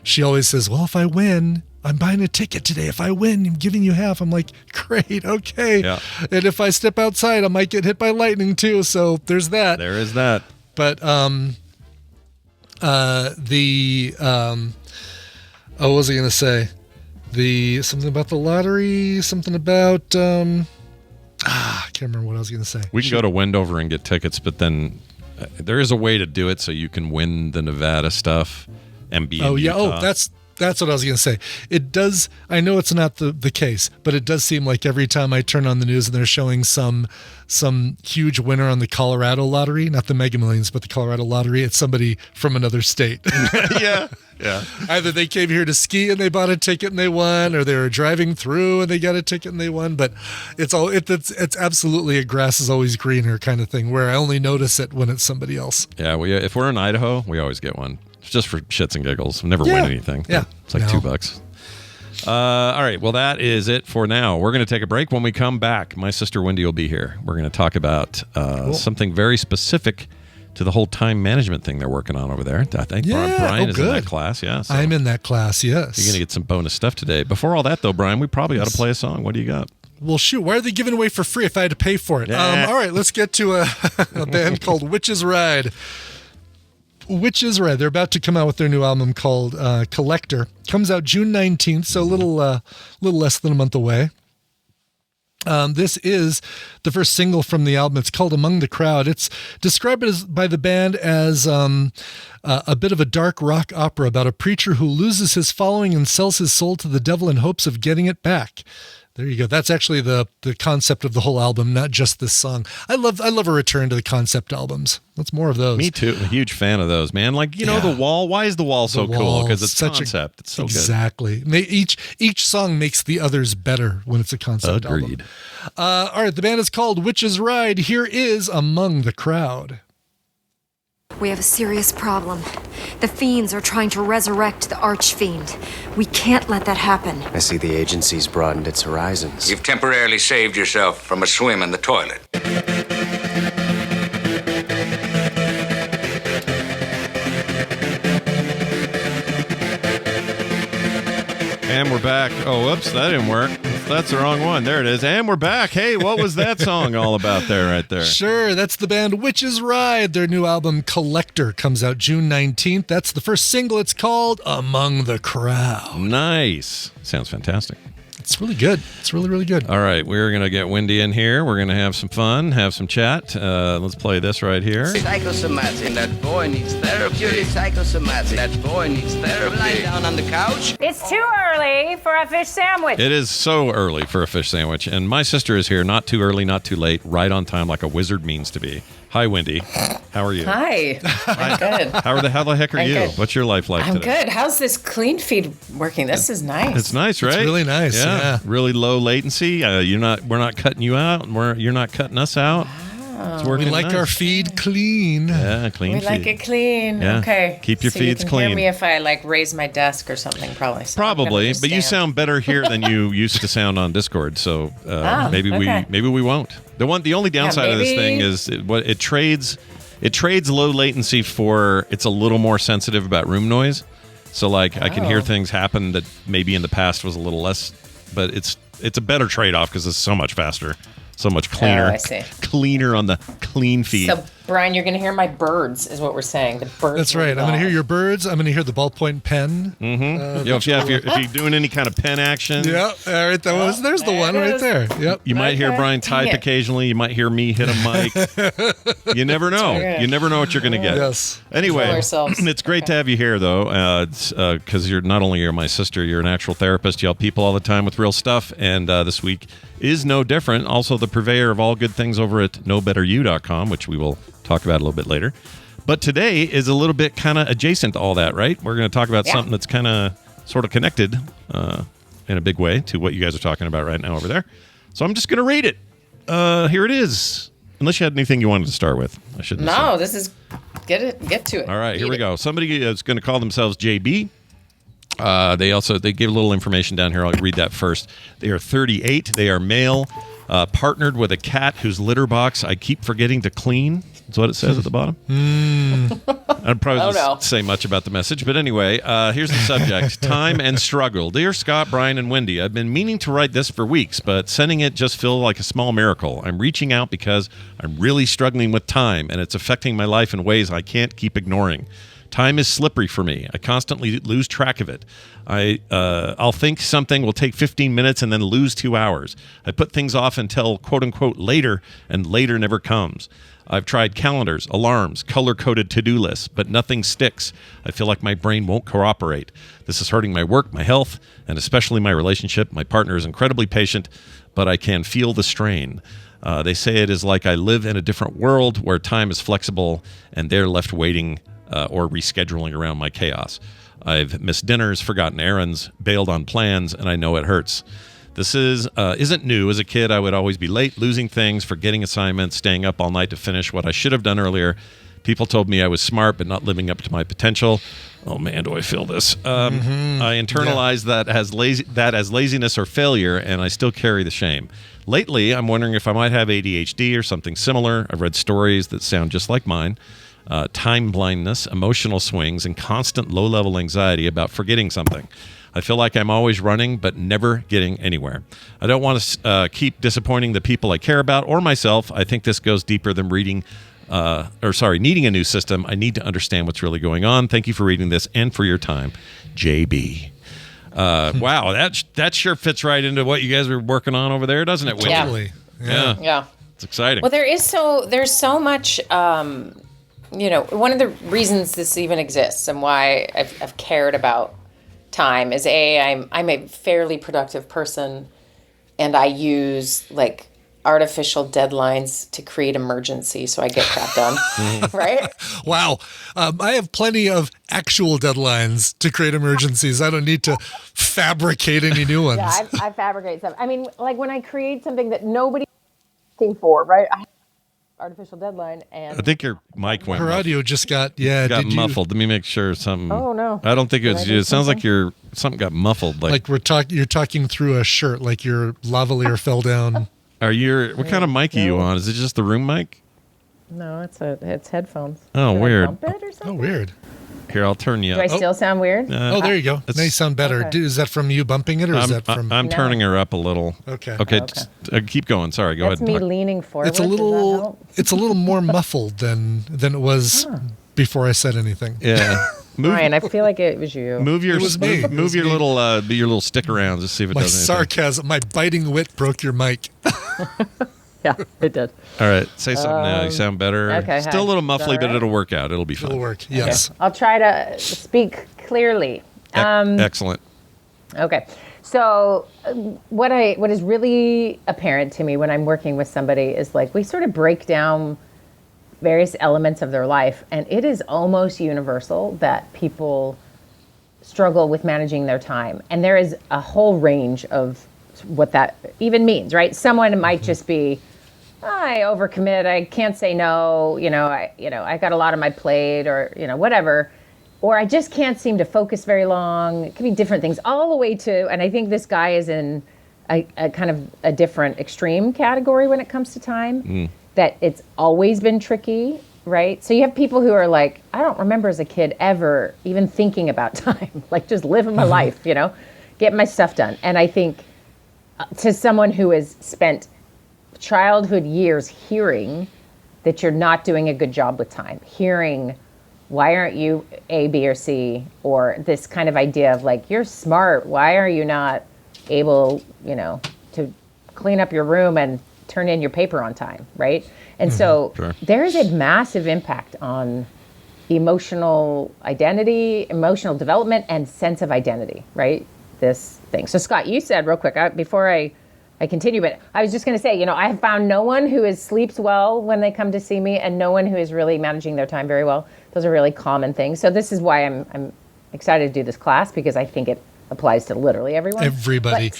she always says, well, if I win, I'm buying a ticket today. If I win, I'm giving you half. I'm like, great, okay. Yeah. And if I step outside, I might get hit by lightning too. So there's that. There is that. But what was I going to say? Something about the lottery, something about I can't remember what I was going to say. We can go to Wendover and get tickets, but then there is a way to do it so you can win the Nevada stuff and be in Utah. That's what I was going to say. It does. I know it's not the case, but it does seem like every time I turn on the news and they're showing some huge winner on the Colorado lottery, not the Mega Millions, but the Colorado lottery, it's somebody from another state. Yeah. Either they came here to ski and they bought a ticket and they won, or they were driving through and they got a ticket and they won. But it's absolutely a grass is always greener kind of thing, where I only notice it when it's somebody else. Yeah. If we're in Idaho, we always get one. Just for shits and giggles. Never win anything. Yeah. It's like $2. All right. Well, that is it for now. We're going to take a break. When we come back, my sister Wendi will be here. We're going to talk about something very specific to the whole time management thing they're working on over there. I think Brian is in that class. Yeah. So I'm in that class. Yes. You're going to get some bonus stuff today. Before all that, though, Brian, we probably ought to play a song. What do you got? Well, shoot. Why are they giving away for free if I had to pay for it? All right. Let's get to a band called Witch's Ride. Witch's Ride. They're about to come out with their new album called Collector. Comes out June 19th, so a little less than a month away. This is the first single from the album. It's called Among the Crowd. It's described by the band as a bit of a dark rock opera about a preacher who loses his following and sells his soul to the devil in hopes of getting it back. There you go. That's actually the concept of the whole album, not just this song. I love a return to the concept albums. Let's more of those. Me too. I'm a huge fan of those, man. Like, The Wall. Why is The Wall so cool? Because it's such concept. It's so exactly. Good. Each song makes the others better when it's a concept Agreed. album. All right. The band is called Witch's Ride. Here is Among the Crowd. We have a serious problem. The fiends are trying to resurrect the Archfiend. We can't let that happen. I see the agency's broadened its horizons. You've temporarily saved yourself from a swim in the toilet. And we're back. Oh, whoops, that didn't work. That's the wrong one. There it is. And we're back. Hey, what was that song all about there, right there? Sure, that's the band Witch's Ride. Their new album, Collector, comes out June 19th. That's the first single. It's called Among the Crowd. Nice. Sounds fantastic. It's really good. It's really, really good. All right, we're going to get Wendi in here. We're going to have some fun, have some chat. Let's play this right here. Psychosomatic. That boy needs therapy. Psychosomatic. That boy needs therapy. Lying down on the couch. It's too early for a fish sandwich. It is so early for a fish sandwich. And my sister is here. Not too early, not too late. Right on time, like a wizard means to be. Hi, Wendi. How are you? Hi. I'm good. How the heck are you? Good. What's your life like today? I'm good. How's this clean feed working? This is nice. It's nice, right? It's really nice. Yeah. Really low latency. We're not cutting you out, and you're not cutting us out. It's working. We like our feed clean. Yeah, clean. We like it clean. Yeah. Okay. Keep your feeds you can clean. Hear me if I raise my desk or something, probably. So probably, but you sound better here than you used to sound on Discord. So maybe we won't. The only downside of this thing is it trades low latency for it's a little more sensitive about room noise. So I can hear things happen that maybe in the past was a little less, but it's a better trade-off because it's so much faster. So much cleaner. Oh, I see. Cleaner on the clean feed. So, Brian, you're going to hear my birds, is what we're saying. The birds. That's right. I'm going to hear your birds. I'm going to hear the ballpoint pen. Mm-hmm. If you're doing any kind of pen action. Yeah. All right. There's the one right there. Yep. You might hear Brian type occasionally. You might hear me hit a mic. You never know. You never know what you're going to get. Yes. Anyway, it's great to have you here, though, because you're not only my sister, you're an actual therapist. You help people all the time with real stuff, and this week is no different. Also, the purveyor of all good things over at knowbetteryou.com, which we will talk about a little bit later. But today is a little bit kind of adjacent to all that, right? We're going to talk about something that's kind of sort of connected in a big way to what you guys are talking about right now over there. So I'm just going to read it. Here it is. Unless you had anything you wanted to start with. I shouldn't No, this is... Get to it. All right, here we go. Somebody is going to call themselves JB. They give a little information down here. I'll read that first. They are 38. They are male, partnered with a cat whose litter box I keep forgetting to clean. That's what it says at the bottom. I'd probably not say much about the message, but anyway, here's the subject: time and struggle. Dear Scott, Brian, and Wendi, I've been meaning to write this for weeks, but sending it just feels like a small miracle. I'm reaching out because I'm really struggling with time, and it's affecting my life in ways I can't keep ignoring. Time is slippery for me. I constantly lose track of it. I'll think something will take 15 minutes and then lose 2 hours. I put things off until quote-unquote later, and later never comes. I've tried calendars, alarms, color-coded to-do lists, but nothing sticks. I feel like my brain won't cooperate. This is hurting my work, my health, and especially my relationship. My partner is incredibly patient, but I can feel the strain. They say it is like I live in a different world where time is flexible and they're left waiting or rescheduling around my chaos. I've missed dinners, forgotten errands, bailed on plans, and I know it hurts. This isn't new. As a kid, I would always be late, losing things, forgetting assignments, staying up all night to finish what I should have done earlier. People told me I was smart, but not living up to my potential. Oh man, do I feel this? I internalized that as laziness or failure, and I still carry the shame. Lately, I'm wondering if I might have ADHD or something similar. I've read stories that sound just like mine. Time blindness, emotional swings, and constant low-level anxiety about forgetting something. I feel like I'm always running, but never getting anywhere. I don't want to keep disappointing the people I care about or myself. I think this goes deeper than needing a new system. I need to understand what's really going on. Thank you for reading this and for your time, JB. Wow, that sure fits right into what you guys are working on over there, doesn't it? Totally. Yeah. It's exciting. Well, there's so much. One of the reasons this even exists and why I've cared about time is I'm a fairly productive person, and I use like artificial deadlines to create emergency so I get crap done. Right? Wow. I have plenty of actual deadlines to create emergencies. I don't need to fabricate any new ones. Yeah, I fabricate stuff. I mean, like when I create something that nobody's looking for, right? I have artificial deadline, and I think your mic went. Her audio just got muffled. Let me make sure something. Oh no! I don't think it was you. It sounds like something got muffled. Like you're talking through a shirt, like your lavalier fell down. What kind of mic are you on? Is it just the room mic? No, it's headphones. Oh, Did weird. I bump it or something? Oh, weird. Here, I'll turn you up. Do I still sound weird? There you go. Now you sound better. Okay. Is that from you bumping it, or is that from? I'm turning her up a little. Okay. Keep going. Sorry. Go That's ahead. me leaning forward. It's a little. It's a little more muffled than it was before I said anything. Yeah. Ryan, I feel like it was you. Move your little stick around to see if it does anything. Sarcasm, my biting wit broke your mic. Yeah, it did. All right, say something now. You sound better. Okay, Still a little muffly, right? but it'll work out. It'll be fine. It'll work. Yes. Okay. I'll try to speak clearly. Excellent. Okay. So what is really apparent to me when I'm working with somebody is like we sort of break down various elements of their life, and it is almost universal that people struggle with managing their time. And there is a whole range of what that even means, right? Someone might just be, I overcommit, I can't say no, I got a lot on my plate, or whatever, or I just can't seem to focus very long. It could be different things, all the way to, and I think this guy is in a kind of a different extreme category when it comes to time, that it's always been tricky, right? So you have people who are like, I don't remember as a kid ever even thinking about time, like just living my life, get my stuff done. And I think to someone who has spent childhood years hearing that you're not doing a good job with time, hearing why aren't you A, B, or C, or this kind of idea of like, you're smart, why are you not able, to clean up your room and turn in your paper on time, right? And so there is a massive impact on emotional identity, emotional development, and sense of identity, right? This thing. So Scott, you said real quick, before I continue, but I was just going to say, I have found no one who sleeps well when they come to see me, and no one who is really managing their time very well. Those are really common things. So this is why I'm excited to do this class, because I think it applies to literally everyone. Everybody.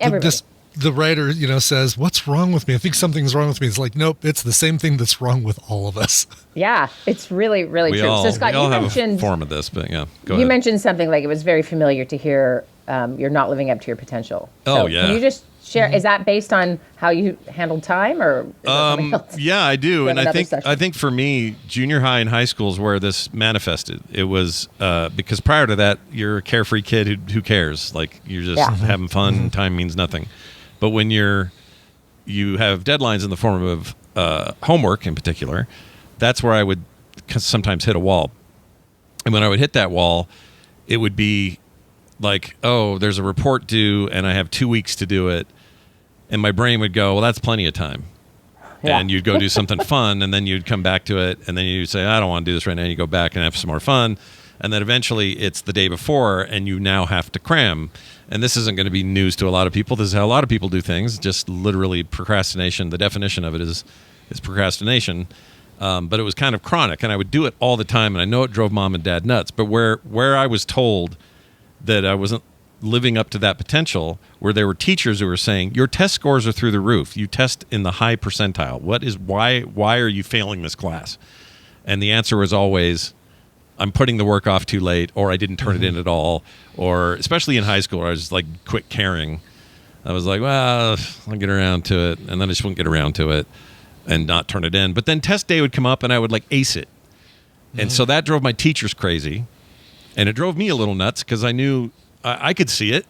Everybody. the writer, says, "What's wrong with me? I think something's wrong with me." It's like, nope, it's the same thing that's wrong with all of us. Yeah, it's really, really true. So Scott, we all you have mentioned a form of this, but yeah, go you ahead. mentioned something like it was very familiar to hear you're not living up to your potential. Oh, So yeah. Can you just share? Is that based on how you handled time, or is that something else? Yeah, I do, and another I session. think for me, junior high and high school is where this manifested. It was because prior to that, you're a carefree kid who cares, like you're just having fun. Time means nothing. But when you have deadlines in the form of homework, in particular, that's where I would sometimes hit a wall. And when I would hit that wall, it would be like, oh, there's a report due, and I have 2 weeks to do it. And my brain would go, well, that's plenty of time. Yeah. And you'd go do something fun, and then you'd come back to it, and then you'd say, I don't want to do this right now. And you go back and have some more fun. And then eventually it's the day before, and you now have to cram. And this isn't going to be news to a lot of people. This is how a lot of people do things, just literally procrastination. The definition of it is procrastination. But it was kind of chronic, and I would do it all the time, and I know it drove mom and dad nuts. But where I was told that I wasn't living up to that potential, where there were teachers who were saying, your test scores are through the roof. You test in the high percentile. Why are you failing this class? And the answer was always, I'm putting the work off too late, or I didn't turn it in at all, or especially in high school where I was like quit caring. I was like, well, I'll get around to it, and then I just wouldn't get around to it and not turn it in. But then test day would come up and I would like ace it. And so that drove my teachers crazy, and it drove me a little nuts because I knew I could see it,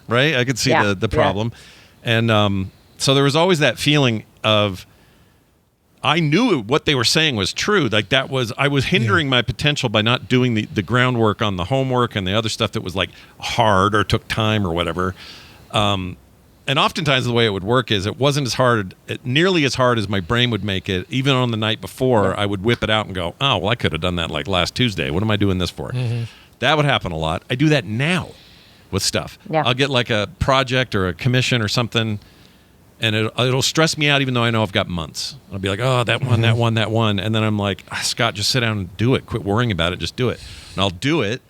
right? I could see the problem. And so there was always that feeling of, I knew what they were saying was true. Like I was hindering my potential by not doing the groundwork on the homework and the other stuff that was like hard or took time or whatever. And oftentimes the way it would work is it wasn't nearly as hard as my brain would make it. Even on the night before, I would whip it out and go, oh, well, I could have done that like last Tuesday. What am I doing this for? That would happen a lot. I do that now with stuff. Yeah. I'll get like a project or a commission or something, and it'll stress me out even though I know I've got months. I'll be like, oh, that one. And then I'm like, Scott, just sit down and do it. Quit worrying about it. Just do it. And I'll do it.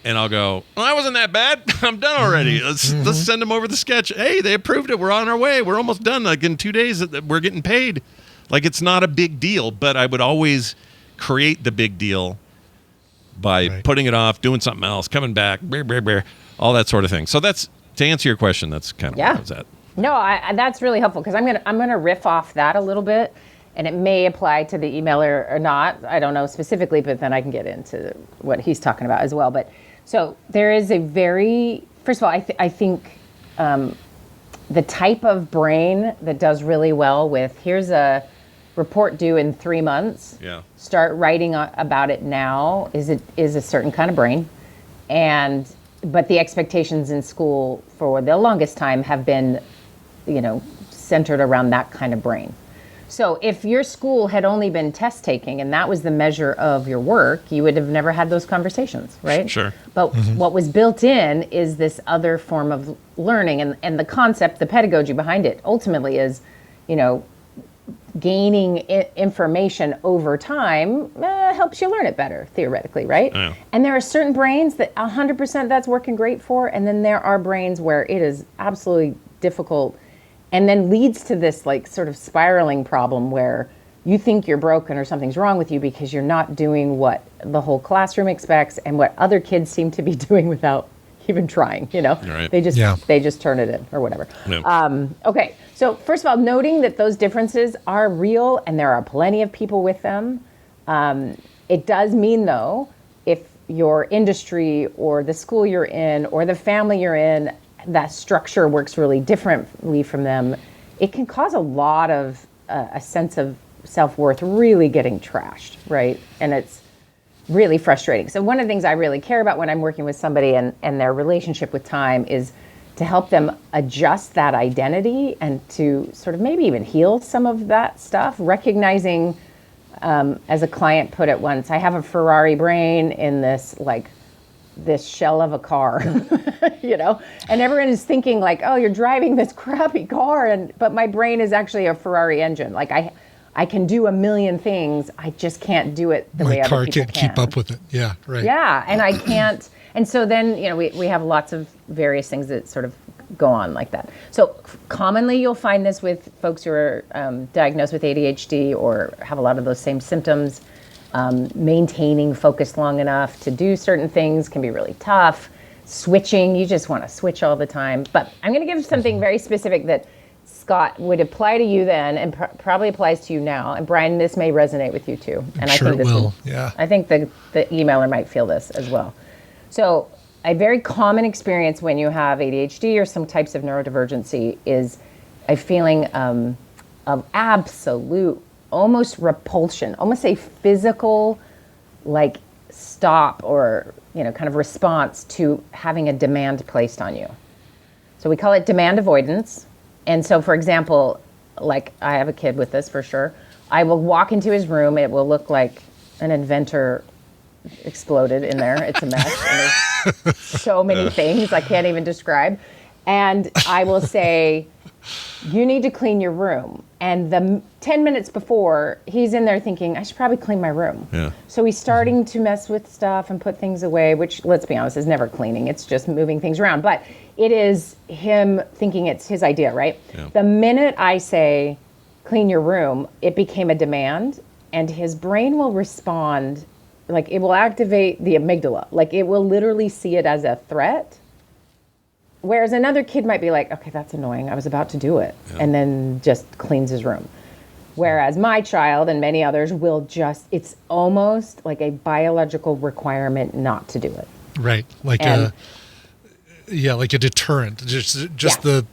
And I'll go, well, that wasn't that bad. I'm done already. Let's send them over the sketch. Hey, they approved it. We're on our way. We're almost done. Like in 2 days, we're getting paid. Like it's not a big deal, but I would always create the big deal by putting it off, doing something else, coming back, all that sort of thing. So that's, to answer your question, that's kind of where I was at. No, that's really helpful because I'm gonna riff off that a little bit, and it may apply to the emailer or not. I don't know specifically, but then I can get into what he's talking about as well. But so there is first of all, I think the type of brain that does really well with, here's a report due in 3 months. Yeah. Start writing about it now is a certain kind of brain, but the expectations in school for the longest time have been, centered around that kind of brain. So if your school had only been test taking and that was the measure of your work, you would have never had those conversations, right? Sure. But what was built in is this other form of learning, and the concept, the pedagogy behind it ultimately is, gaining information over time helps you learn it better, theoretically, right? Yeah. And there are certain brains that 100% that's working great for, and then there are brains where it is absolutely difficult, and then leads to this like sort of spiraling problem where you think you're broken or something's wrong with you because you're not doing what the whole classroom expects and what other kids seem to be doing without even trying, Right. They just turn it in or whatever. Yeah. Okay. So first of all, noting that those differences are real and there are plenty of people with them. It does mean though, if your industry or the school you're in or the family you're in, that structure works really differently from them, it can cause a lot of a sense of self-worth really getting trashed, right? And it's really frustrating. So one of the things I really care about when I'm working with somebody and their relationship with time is to help them adjust that identity and to sort of maybe even heal some of that stuff, recognizing, as a client put it once, I have a Ferrari brain in this shell of a car, and everyone is thinking like, oh, you're driving this crappy car, but my brain is actually a Ferrari engine. Like I can do a million things. I just can't do it the way other people can. My car can't keep up with it. Yeah, right. Yeah, and I can't. And so then, we have lots of various things that sort of go on like that. So commonly you'll find this with folks who are diagnosed with ADHD or have a lot of those same symptoms. Maintaining focus long enough to do certain things can be really tough. Switching, you just want to switch all the time. But I'm going to give something very specific that Scott would apply to you then and probably applies to you now. And Brian, this may resonate with you too. And sure I think this it will. Yeah. I think the emailer might feel this as well. So a very common experience when you have ADHD or some types of neurodivergency is a feeling of absolute, almost repulsion, almost a physical, like stop or kind of response to having a demand placed on you. So we call it demand avoidance. And so, for example, like I have a kid with this for sure. I will walk into his room. It will look like an inventor exploded in there. It's a mess. And there's so many things I can't even describe. And I will say, you need to clean your room. And the 10 minutes before, he's in there thinking, I should probably clean my room. Yeah. So he's starting to mess with stuff and put things away, which, let's be honest, is never cleaning. It's just moving things around. But it is him thinking it's his idea, right? Yeah. The minute I say, clean your room, it became a demand, and his brain will respond, like it will activate the amygdala. Like it will literally see it as a threat. Whereas another kid might be like, okay, that's annoying. I was about to do it. Yeah. And then just cleans his room. Whereas my child and many others will just, it's almost like a biological requirement not to do it. Right. Like a deterrent. Just the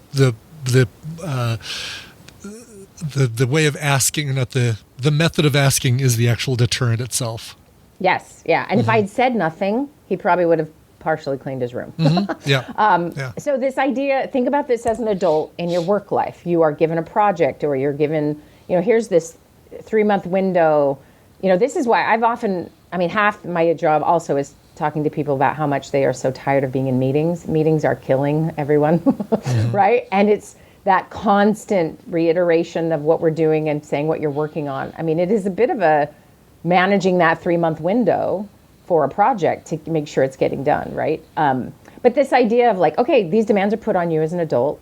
way of asking, not the method of asking is the actual deterrent itself. Yes. Yeah. And if I'd said nothing, he probably would have partially cleaned his room. Yeah. So this idea, think about this as an adult in your work life. You are given a project or you're given, here's this 3-month window. This is why half my job also is talking to people about how much they are so tired of being in meetings. Meetings are killing everyone, right? And it's that constant reiteration of what we're doing and saying what you're working on. It is a bit of a managing that 3-month window for a project to make sure it's getting done, right? But this idea of like, okay, these demands are put on you as an adult,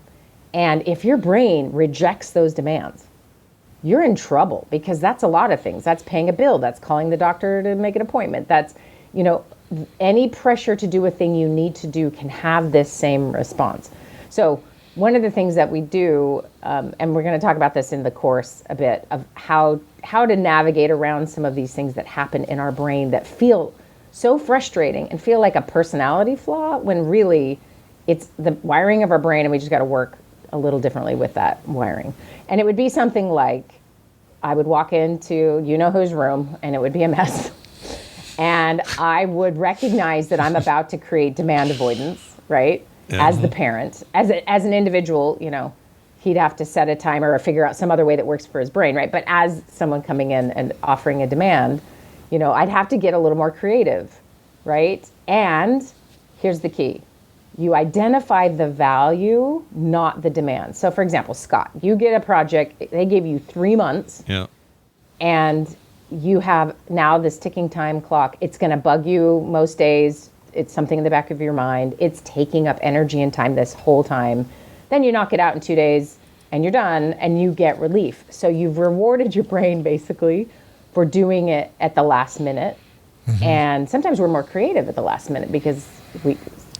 and if your brain rejects those demands, you're in trouble, because that's a lot of things. That's paying a bill, that's calling the doctor to make an appointment, that's, any pressure to do a thing you need to do can have this same response. So one of the things that we do, and we're going to talk about this in the course a bit, of how to navigate around some of these things that happen in our brain that feel so frustrating and feel like a personality flaw, when really it's the wiring of our brain, and we just got to work a little differently with that wiring. And it would be something like, I would walk into whose room, and it would be a mess. And I would recognize that I'm about to create demand avoidance, right? Yeah. As the parent, as an individual, he'd have to set a timer or figure out some other way that works for his brain, right? But as someone coming in and offering a demand, I'd have to get a little more creative, right? And here's the key. You identify the value, not the demand. So for example, Scott, you get a project, they gave you 3 months. Yeah. And you have now this ticking time clock. It's going to bug you most days. It's something in the back of your mind. It's taking up energy and time this whole time. Then you knock it out in 2 days and you're done and you get relief. So you've rewarded your brain basically for doing it at the last minute. Mm-hmm. And sometimes we're more creative at the last minute because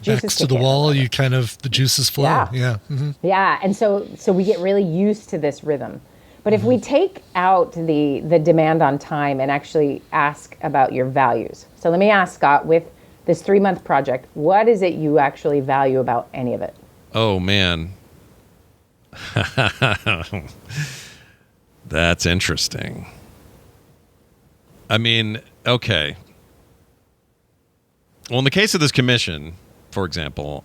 backs to the wall, the juices flow. Yeah. Yeah. Mm-hmm. Yeah. And so we get really used to this rhythm. But if we take out the demand on time and actually ask about your values. So let me ask Scott, with this 3-month project, what is it you actually value about any of it? Oh, man. That's interesting. Okay. Well, in the case of this commission, for example,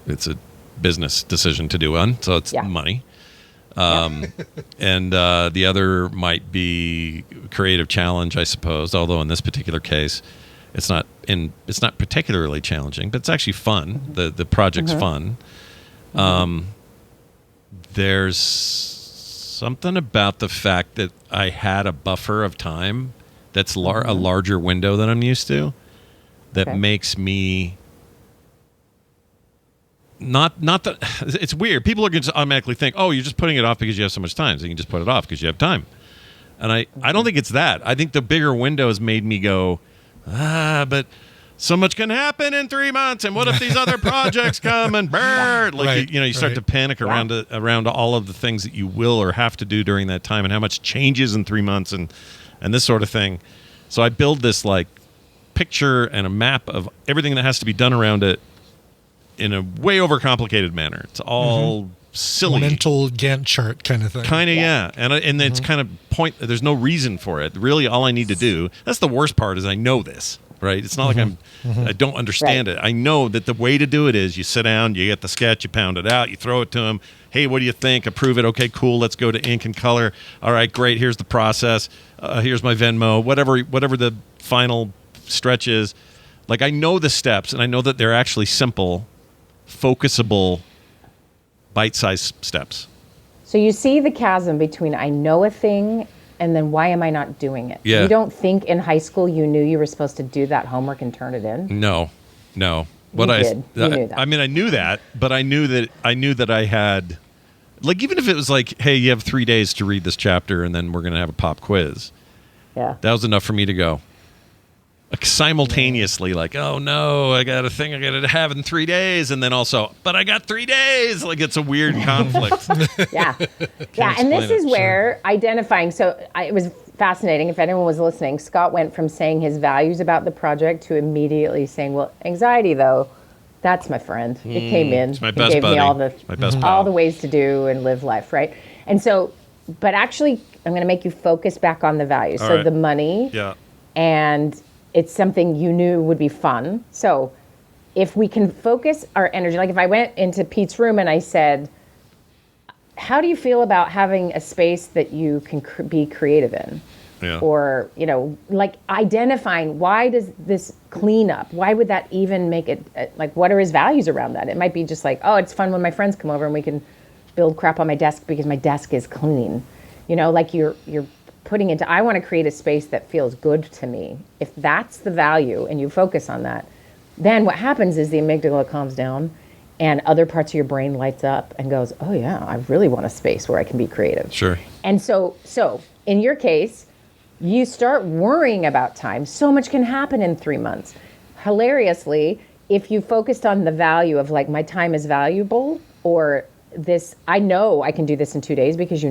it's a business decision to do one, so it's money. And the other might be creative challenge, I suppose. Although in this particular case, it's not particularly challenging, but it's actually fun. The project's fun. There's something about the fact that I had a buffer of time that's a larger window than I'm used to, that makes me not that it's weird. People are going to automatically think, oh, you're just putting it off because you have so much time. So you can just put it off because you have time. And I don't think it's that. I think the bigger window has made me go, but so much can happen in 3 months. And what if these other projects come and burn? Like, you start to panic around all of the things that you will or have to do during that time and how much changes in 3 months and this sort of thing. So I build this like picture and a map of everything that has to be done around it in a way overcomplicated manner. It's all silly. Mental Gantt chart kind of thing. Kind of, yeah. And it's kind of there's no reason for it. Really, all I need to do, that's the worst part, is I know this, right? It's not like I don't understand it. I know that the way to do it is you sit down, you get the sketch, you pound it out, you throw it to them. Hey, what do you think? Approve it. Okay, cool. Let's go to ink and color. All right, great. Here's the process. Here's my Venmo. Whatever the final stretch is. Like, I know the steps, and I know that they're actually simple, focusable, bite-sized steps. So you see the chasm between I know a thing and then why am I not doing it? Yeah. You don't think in high school you knew you were supposed to do that homework and turn it in? No. What you did. You knew that. I mean, I knew that, but I knew that I had, like, even if it was like, hey, you have 3 days to read this chapter and then we're going to have a pop quiz. Yeah. That was enough for me to go. Like, simultaneously, like, oh no, I got a thing I got to have in 3 days, and then also, but I got 3 days. Like, it's a weird conflict. Yeah. And this is where identifying. So it was fascinating. If anyone was listening, Scott went from saying his values about the project to immediately saying, well, anxiety though, that's my friend. It came in. It's my best gave buddy. me all the ways to do and live life, right? And so, but actually, I'm going to make you focus back on the values. All so right. the money. Yeah. And it's something you knew would be fun. So if we can focus our energy, like if I went into Pete's room and I said, how do you feel about having a space that you can be creative in? Yeah. Or, like identifying why does this clean up? Why would that even make it, like, what are his values around that? It might be just like, oh, it's fun when my friends come over and we can build crap on my desk because my desk is clean. Like you're putting into, I want to create a space that feels good to me. If that's the value and you focus on that, then what happens is the amygdala calms down and other parts of your brain lights up and goes, oh yeah, I really want a space where I can be creative. Sure. And so in your case, you start worrying about time. So much can happen in 3 months. Hilariously, if you focused on the value of like, my time is valuable, or this, I know I can do this in 2 days because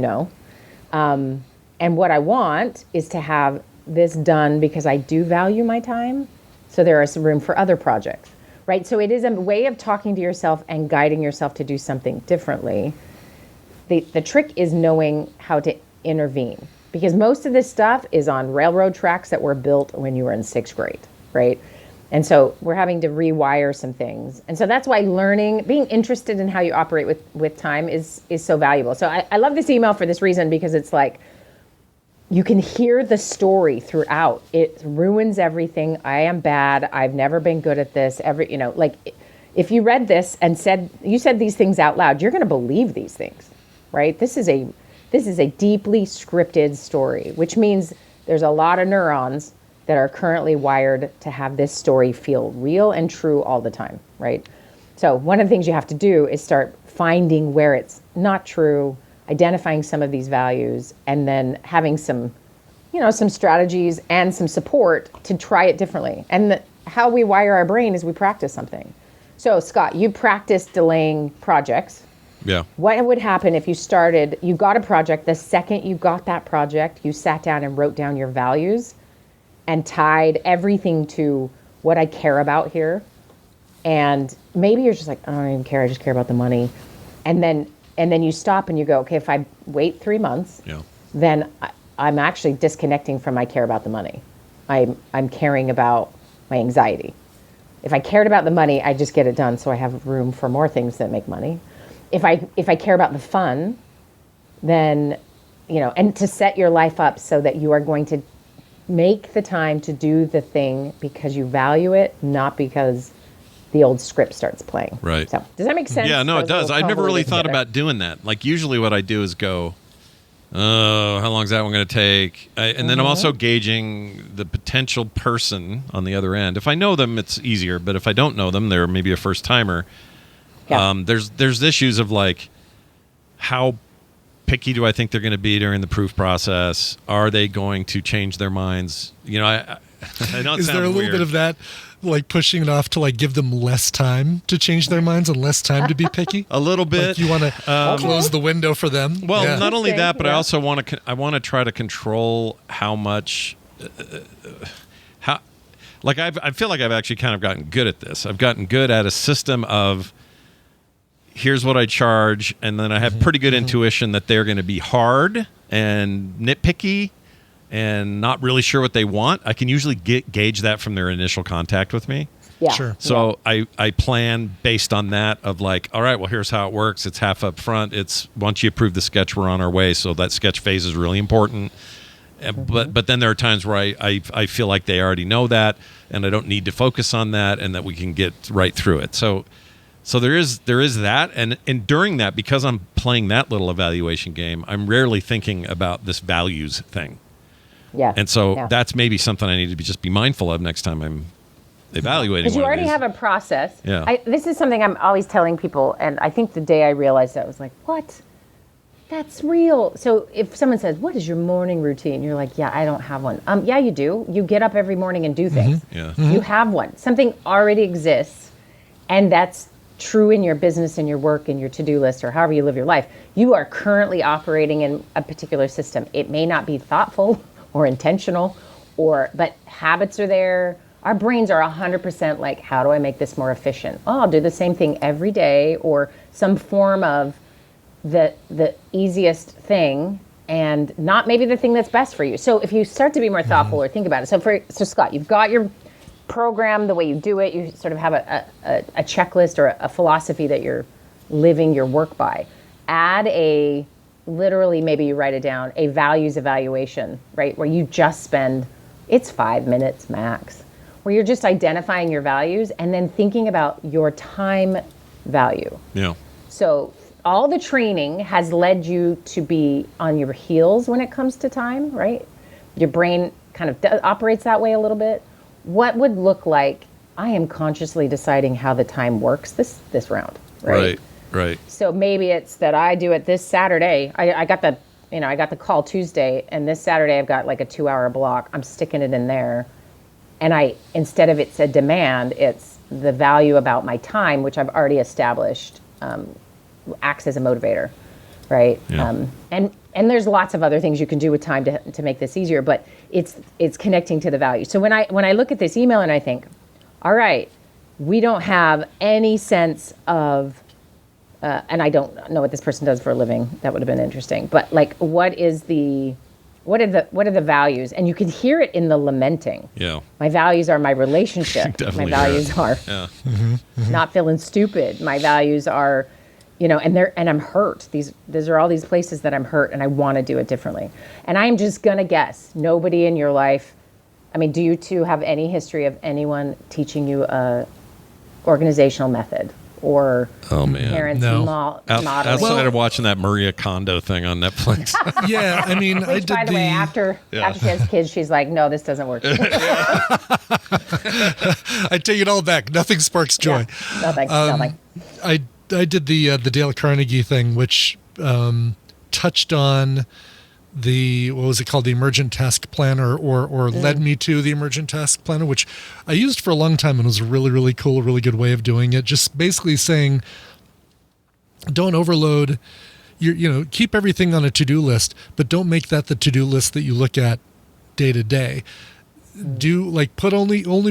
and what I want is to have this done because I do value my time. So there is room for other projects, right? So it is a way of talking to yourself and guiding yourself to do something differently. The trick is knowing how to intervene, because most of this stuff is on railroad tracks that were built when you were in 6th grade, right? And so we're having to rewire some things. And so that's why being interested in how you operate with time is so valuable. So I love this email for this reason, because it's like, you can hear the story throughout. It ruins everything. I am bad. I've never been good at this. Like if you read this and you said these things out loud, you're going to believe these things, right? This is a deeply scripted story, which means there's a lot of neurons that are currently wired to have this story feel real and true all the time, right? So one of the things you have to do is start finding where it's not true, identifying some of these values, and then having some strategies and some support to try it differently. And how we wire our brain is we practice something. So Scott, you practiced delaying projects. Yeah. What would happen if you got a project, the second you got that project, you sat down and wrote down your values and tied everything to what I care about here? And maybe you're just like, I don't even care, I just care about the money. And then you stop and you go, okay, if I wait 3 months, then I'm actually disconnecting from my care about the money. I'm caring about my anxiety. If I cared about the money, I just get it done so I have room for more things that make money. If I care about the fun, then, and to set your life up so that you are going to make the time to do the thing because you value it, not because the old script starts playing. Right. So does that make sense? Yeah, no, it does. I've never really thought together. about doing that. Like, usually what I do is go, oh, how long is that one going to take? And then I'm also gauging the potential person on the other end. If I know them, it's easier. But if I don't know them, they're maybe a first timer. Yeah. There's issues of like, how picky do I think they're going to be during the proof process? Are they going to change their minds? You know, I know it Is there a sounds little weird. bit of that, like pushing it off to like give them less time to change their minds and less time to be picky? A little bit. Like you want to close the window for them? Well, Yeah. not only that, but I also want to try to control how much I feel like I've actually kind of gotten good at this. I've gotten good at a system of, here's what I charge, and then I have pretty good intuition that they're going to be hard and nitpicky and not really sure what they want. I can usually gauge that from their initial contact with me. Yeah. Sure. So I plan based on that of like, all right, well, here's how it works. It's half up front. It's once you approve the sketch, we're on our way. So that sketch phase is really important. But then there are times where I feel like they already know that, and I don't need to focus on that, and that we can get right through it. So there is that, and during that, because I'm playing that little evaluation game, I'm rarely thinking about this values thing. Yeah. And so that's maybe something I need to be mindful of next time I'm evaluating. Because you already have a process. Yeah. This is something I'm always telling people, and I think the day I realized that, I was like, what? That's real. So if someone says, what is your morning routine? You're like, yeah, I don't have one. Yeah, you do. You get up every morning and do things. Yeah. You have one. Something already exists, and that's true in your business and your work and your to-do list or however you live your life. You are currently operating in a particular system. It may not be thoughtful or intentional, but habits are there. Our brains are 100% like, how do I make this more efficient? Oh, I'll do the same thing every day, or some form of the easiest thing, and not maybe the thing that's best for you. So if you start to be more thoughtful or think about it. So Scott, you've got your program, the way you do it. You sort of have a checklist or a philosophy that you're living your work by. Add literally, maybe you write it down, a values evaluation, right? Where you just spend, it's 5 minutes max, where you're just identifying your values and then thinking about your time value. Yeah. So all the training has led you to be on your heels when it comes to time, right? Your brain kind of operates that way a little bit. What would look like, I am consciously deciding how the time works this round, right? Right. So maybe it's that I do it this Saturday. I got the call Tuesday, and this Saturday I've got like a 2-hour block. I'm sticking it in there. And instead of it's a demand, it's the value about my time, which I've already established, acts as a motivator, right? Yeah. And there's lots of other things you can do with time to make this easier, but it's connecting to the value. So when I look at this email and I think, all right, we don't have any sense of, and I don't know what this person does for a living. That would have been interesting. But like, what are the values? And you can hear it in the lamenting. Yeah. My values are my relationship. My values are not feeling stupid. My values are, and I'm hurt. These are all these places that I'm hurt, and I want to do it differently. And I'm just gonna guess, nobody in your life. I mean, do you two have any history of anyone teaching you a organizational method or parents modeling? Outside of watching that Maria Kondo thing on Netflix. Yeah, I mean, Which, by the way, after she has kids, she's like, no, this doesn't work. I take it all back. Nothing sparks joy. Yeah, nothing. I did the Dale Carnegie thing, which touched on the, what was it called, the Emergent Task Planner, or led me to the Emergent Task Planner, which I used for a long time, and was a really, really cool, really good way of doing it. Just basically saying, don't overload. Keep everything on a to-do list, but don't make that the to-do list that you look at day to day. Do only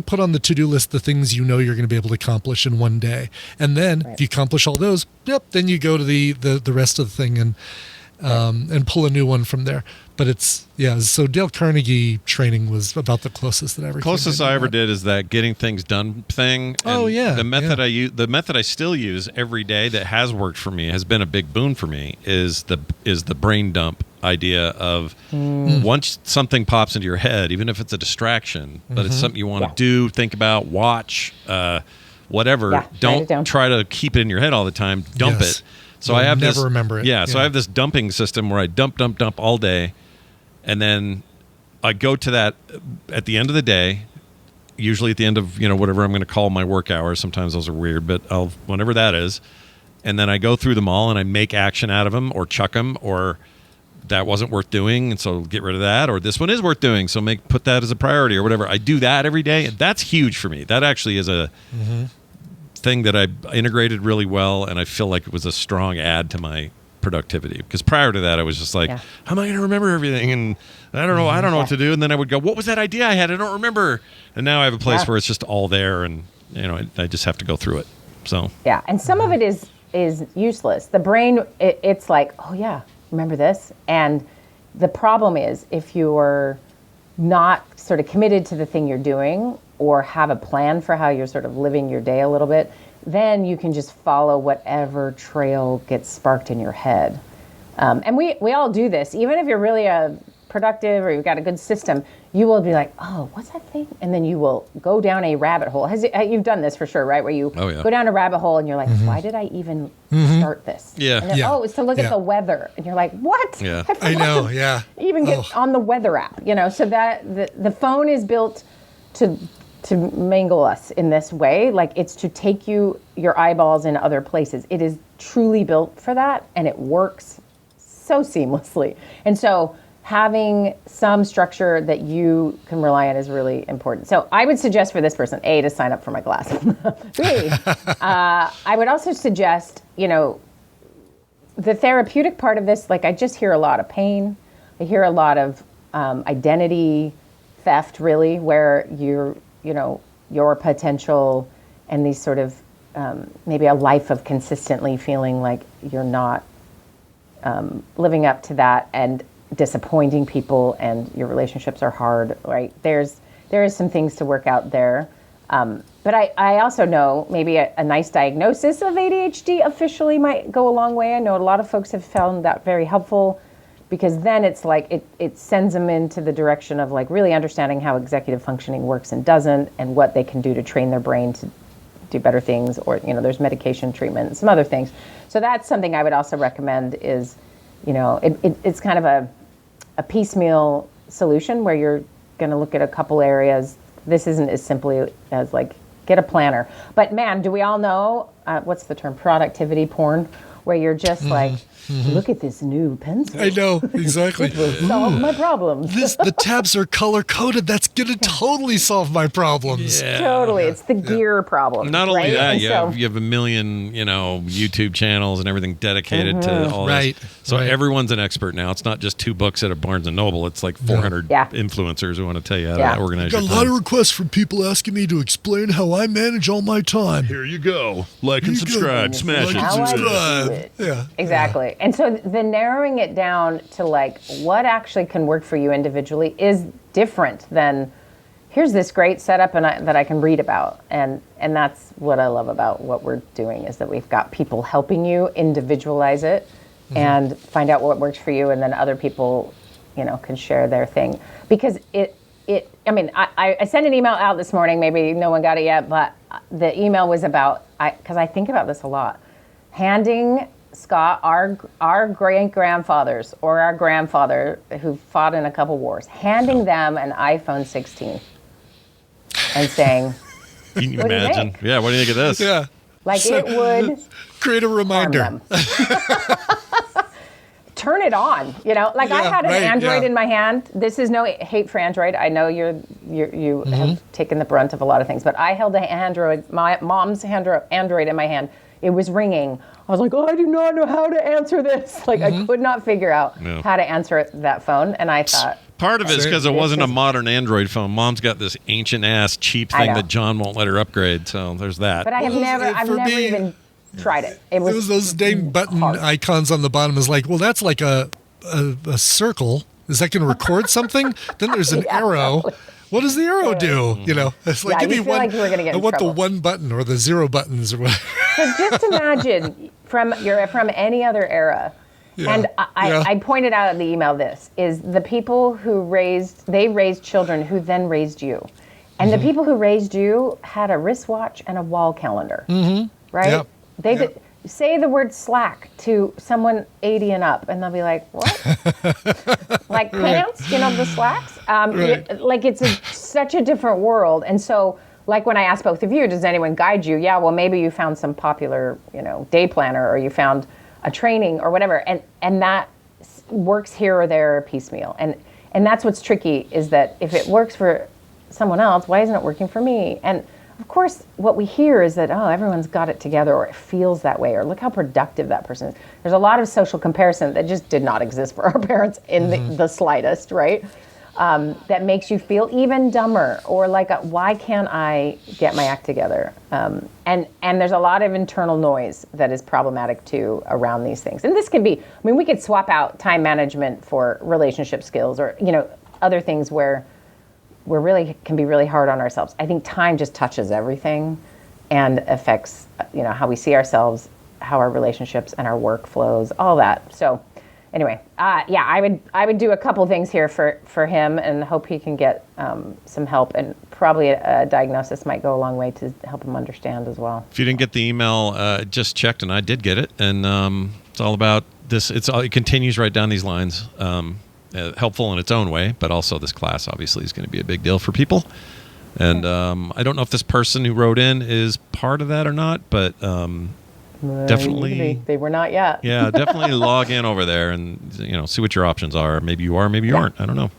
put on the to-do list the things you know you're going to be able to accomplish in one day, and then if you accomplish all those, then you go to the rest of the thing and pull a new one from there. But so Dale Carnegie training was about the closest that I ever Closest I ever did is that getting things done thing. And the method I use, the method I still use every day that has worked for me, has been a big boon for me, is the brain dump idea of once something pops into your head, even if it's a distraction, but it's something you want to do, think about, watch, whatever. Don't try to keep it in your head all the time. Dump it. So I have never remember it. Yeah, so I have this dumping system where I dump all day, and then I go to that at the end of the day, usually at the end of, whatever I'm going to call my work hours. Sometimes those are weird, but whenever that is. And then I go through them all and I make action out of them or chuck them, or that wasn't worth doing, and so get rid of that, or this one is worth doing, so put that as a priority or whatever. I do that every day, and that's huge for me. That actually is a thing that I integrated really well, and I feel like it was a strong add to my productivity. Because prior to that, I was just like, how am I going to remember everything? And I don't know what to do. And then I would go, what was that idea I had? I don't remember. And now I have a place where it's just all there, and I just have to go through it. So and some of it is useless. The brain, it's like, oh yeah, remember this? And the problem is if you're not sort of committed to the thing you're doing or have a plan for how you're sort of living your day a little bit, then you can just follow whatever trail gets sparked in your head. And we all do this. Even if you're really productive or you've got a good system, you will be like, oh, what's that thing? And then you will go down a rabbit hole. You've done this for sure, right? Where you go down a rabbit hole and you're like, why did I even start this? Yeah. And then, oh, it's to look at the weather. And you're like, what? Yeah. I know, even get on the weather app, so that the phone is built to mangle us in this way. Like, it's to take your eyeballs in other places. It is truly built for that, and it works so seamlessly. And so having some structure that you can rely on is really important. So I would suggest for this person, A, to sign up for my class. B, I would also suggest, the therapeutic part of this, like I just hear a lot of pain. I hear a lot of identity theft, really, where your potential and these sort of maybe a life of consistently feeling like you're not living up to that and disappointing people, and your relationships are hard, right? There is some things to work out there. But I also know maybe a nice diagnosis of ADHD officially might go a long way. I know a lot of folks have found that very helpful, because then it's like it sends them into the direction of like really understanding how executive functioning works and doesn't, and what they can do to train their brain to do better things, or there's medication treatment and some other things. So that's something I would also recommend is, it's kind of a piecemeal solution where you're going to look at a couple areas. This isn't as simply as like get a planner. But man, do we all know, what's the term, productivity porn, where you're just like, look at this new pencil. I know, exactly. It will solve my problems. The tabs are color-coded. That's going to totally solve my problems. Yeah. Totally. It's the gear problem. Not only right? that, And you have a million, YouTube channels and everything dedicated to all right. this. So everyone's an expert now. It's not just 2 books at a Barnes & Noble. It's like 400 influencers who want to tell you how to organize your time. Got a lot of requests from people asking me to explain how I manage all my time. Here you go. Like and subscribe. Smash it. Like and subscribe. Yeah. Exactly. And so the narrowing it down to like what actually can work for you individually is different than here's this great setup that I can read about. And that's what I love about what we're doing, is that we've got people helping you individualize it and find out what works for you, and then other people, can share their thing. Because I sent an email out this morning, maybe no one got it yet, but the email was about, because I think about this a lot, handing Scott, our great-grandfathers or our grandfather who fought in a couple wars, handing them an iPhone 16 and saying, Can you imagine? Yeah, what do you think of this? Yeah. Like it would create a reminder. Turn it on, Like I had an Android in my hand. This is no hate for Android. I know you have taken the brunt of a lot of things, but I held my mom's Android in my hand. It was ringing. I was like, I do not know how to answer this. Like I could not figure out how to answer that phone. And I thought, part of it is because it wasn't a modern Android phone. Mom's got this ancient ass cheap thing that John won't let her upgrade. So there's that. But I've never even tried it. It was those dang button icons on the bottom. Is like, well, that's like a circle. Is that going to record something? Then there's an arrow. What does the arrow do? It's like, give me one. Like you were gonna get I want trouble. the one button or the 0 buttons or whatever. So just imagine from any other era. Yeah. And I pointed out in the email, this is the people who raised children who then raised you. And the people who raised you had a wristwatch and a wall calendar, right? Yep. They did, say the word Slack to someone 80 and up, and they'll be like, what? Like pants, the Slacks? Like it's such a different world. And so, like when I asked both of you, does anyone guide you? Yeah, well, maybe you found some popular, day planner, or you found a training or whatever. And that works here or there piecemeal. And that's what's tricky, is that if it works for someone else, why isn't it working for me? And of course, what we hear is that, oh, everyone's got it together, or it feels that way, or look how productive that person is. There's a lot of social comparison that just did not exist for our parents in the slightest, right? That makes you feel even dumber, or like, why can't I get my act together? And there's a lot of internal noise that is problematic too around these things. And this can be, we could swap out time management for relationship skills, or, other things where we're really can be really hard on ourselves. I think time just touches everything and affects, how we see ourselves, how our relationships and our work flows, all that. So anyway, I would do a couple things here for him, and hope he can get some help, and probably a diagnosis might go a long way to help him understand as well. If you didn't get the email, just checked, and I did get it, and it's all about this. It continues right down these lines. Helpful in its own way, but also this class obviously is going to be a big deal for people. And I don't know if this person who wrote in is part of that or not, but definitely they were not yet. Yeah, definitely log in over there and see what your options are. Maybe you are, maybe you aren't. I don't know.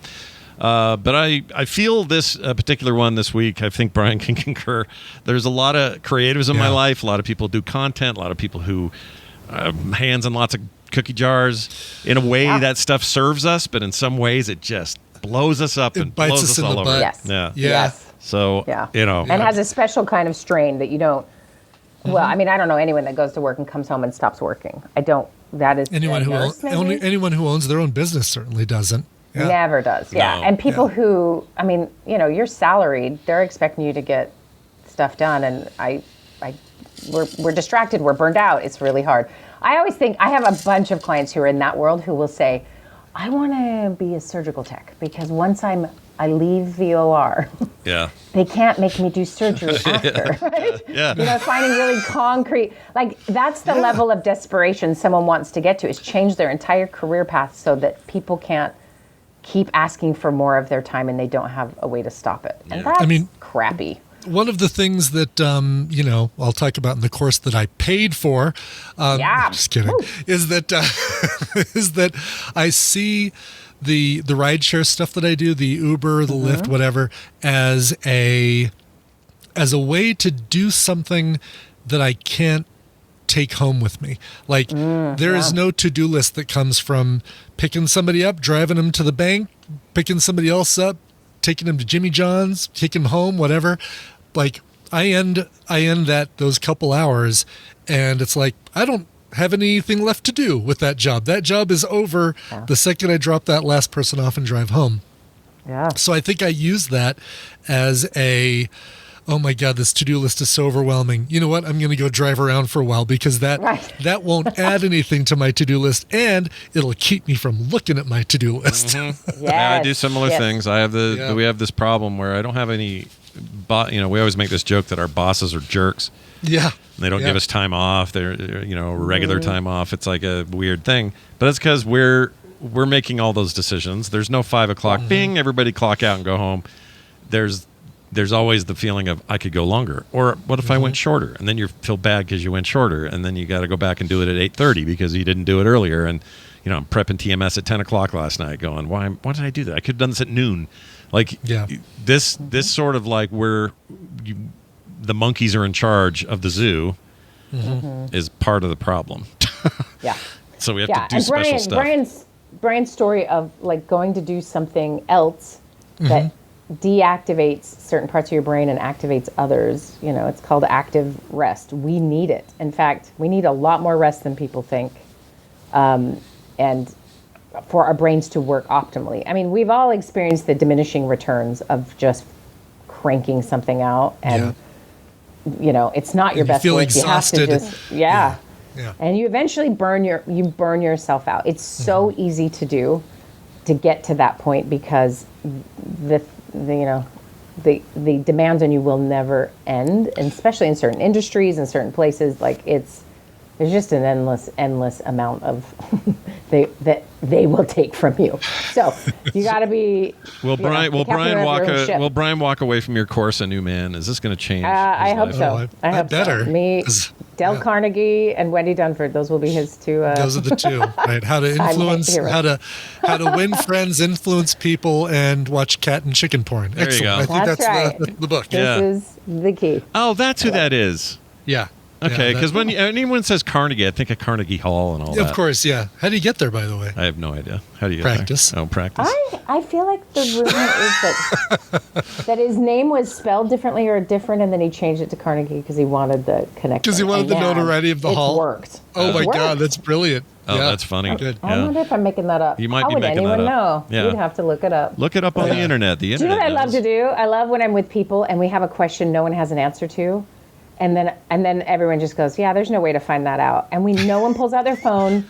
But I feel this particular one this week, I think Brian can concur. There's a lot of creatives in my life. A lot of people do content. A lot of people who hands in lots of cookie jars. In a way, that stuff serves us, but in some ways, it just blows us up and bites blows us us in all the over. butt. Yes. Yeah. Yes. So, and has a special kind of strain that you don't. Well, I don't know anyone that goes to work and comes home and stops working. I don't. That is anyone who owns their own business certainly doesn't. Yeah. Never does. Yeah. No. And people who, you're salaried. They're expecting you to get stuff done, and we're distracted. We're burned out. It's really hard. I always think, I have a bunch of clients who are in that world who will say, I want to be a surgical tech because once I leave the OR, they can't make me do surgery after, right? Yeah. Finding really concrete, that's the level of desperation someone wants to get to, is change their entire career path so that people can't keep asking for more of their time and they don't have a way to stop it. And that's crappy. One of the things that, I'll talk about in the course that I paid for, just kidding, is that I see the rideshare stuff that I do, the Uber, the Lyft, whatever, as a way to do something that I can't take home with me. There is no to-do list that comes from picking somebody up, driving them to the bank, picking somebody else up, taking them to Jimmy John's, taking them home, whatever. I end those couple hours, and it's like I don't have anything left to do with that job. That job is over the second I drop that last person off and drive home. Yeah. So I think I use that as oh my God, this to-do list is so overwhelming. You know what? I'm going to go drive around for a while because that won't add anything to my to-do list, and it'll keep me from looking at my to-do list. Yeah, I do similar things. I have we have this problem where I don't have any. We always make this joke that our bosses are jerks. Yeah. They don't give us time off. They're regular time off. It's like a weird thing, but it's because we're making all those decisions. There's no 5 o'clock. Bing, everybody clock out and go home. There's always the feeling of I could go longer, or what if I went shorter? And then you feel bad because you went shorter, and then you got to go back and do it at 8:30 because you didn't do it earlier. And I'm prepping TMS at 10 o'clock last night, going, why did I do that? I could have done this at noon. This sort of where the monkeys are in charge of the zoo is part of the problem. Yeah. So we have to do special stuff. Brian's story of going to do something else that deactivates certain parts of your brain and activates others. It's called active rest. We need it. In fact, we need a lot more rest than people think. And for our brains to work optimally. We've all experienced the diminishing returns of just cranking something out, and it's not your best feel work. exhausted. You have to just Yeah. And you eventually burn yourself out. It's so easy to do, to get to that point, because the demands on you will never end, and especially in certain industries and certain places. There's just an endless amount of that they will take from you. So you got to be. Will Brian walk away from your course a new man? Is this going to change? I hope so. Oh, I hope better. So. Me, Dale Carnegie, and Wendi Dunford. Those will be his two. Those are the two. Right? How to influence, how to win friends, influence people, and watch cat and chicken porn. There Excellent. you go. I think that's right. the book. This is the key. Oh, that's who that is. Yeah. Okay, because when anyone says Carnegie, I think of Carnegie Hall and all that. Of course, yeah. How do you get there, by the way? I have no idea. How do you practice? Get there? Oh, practice. I feel like the rumor is that his name was spelled differently or different, and then he changed it to Carnegie because he wanted the connection. Because he wanted the notoriety of the hall. It worked. Oh my God, that's brilliant. Oh, that's funny. Good. I wonder if I'm making that up. You might How be would making anyone that up. know? Yeah. You'd have to look it up. Look it up on the internet. The Do you know internet what I love to do? I love when I'm with people and we have a question no one has an answer to. And then everyone just goes, yeah, there's no way to find that out. And no one pulls out their phone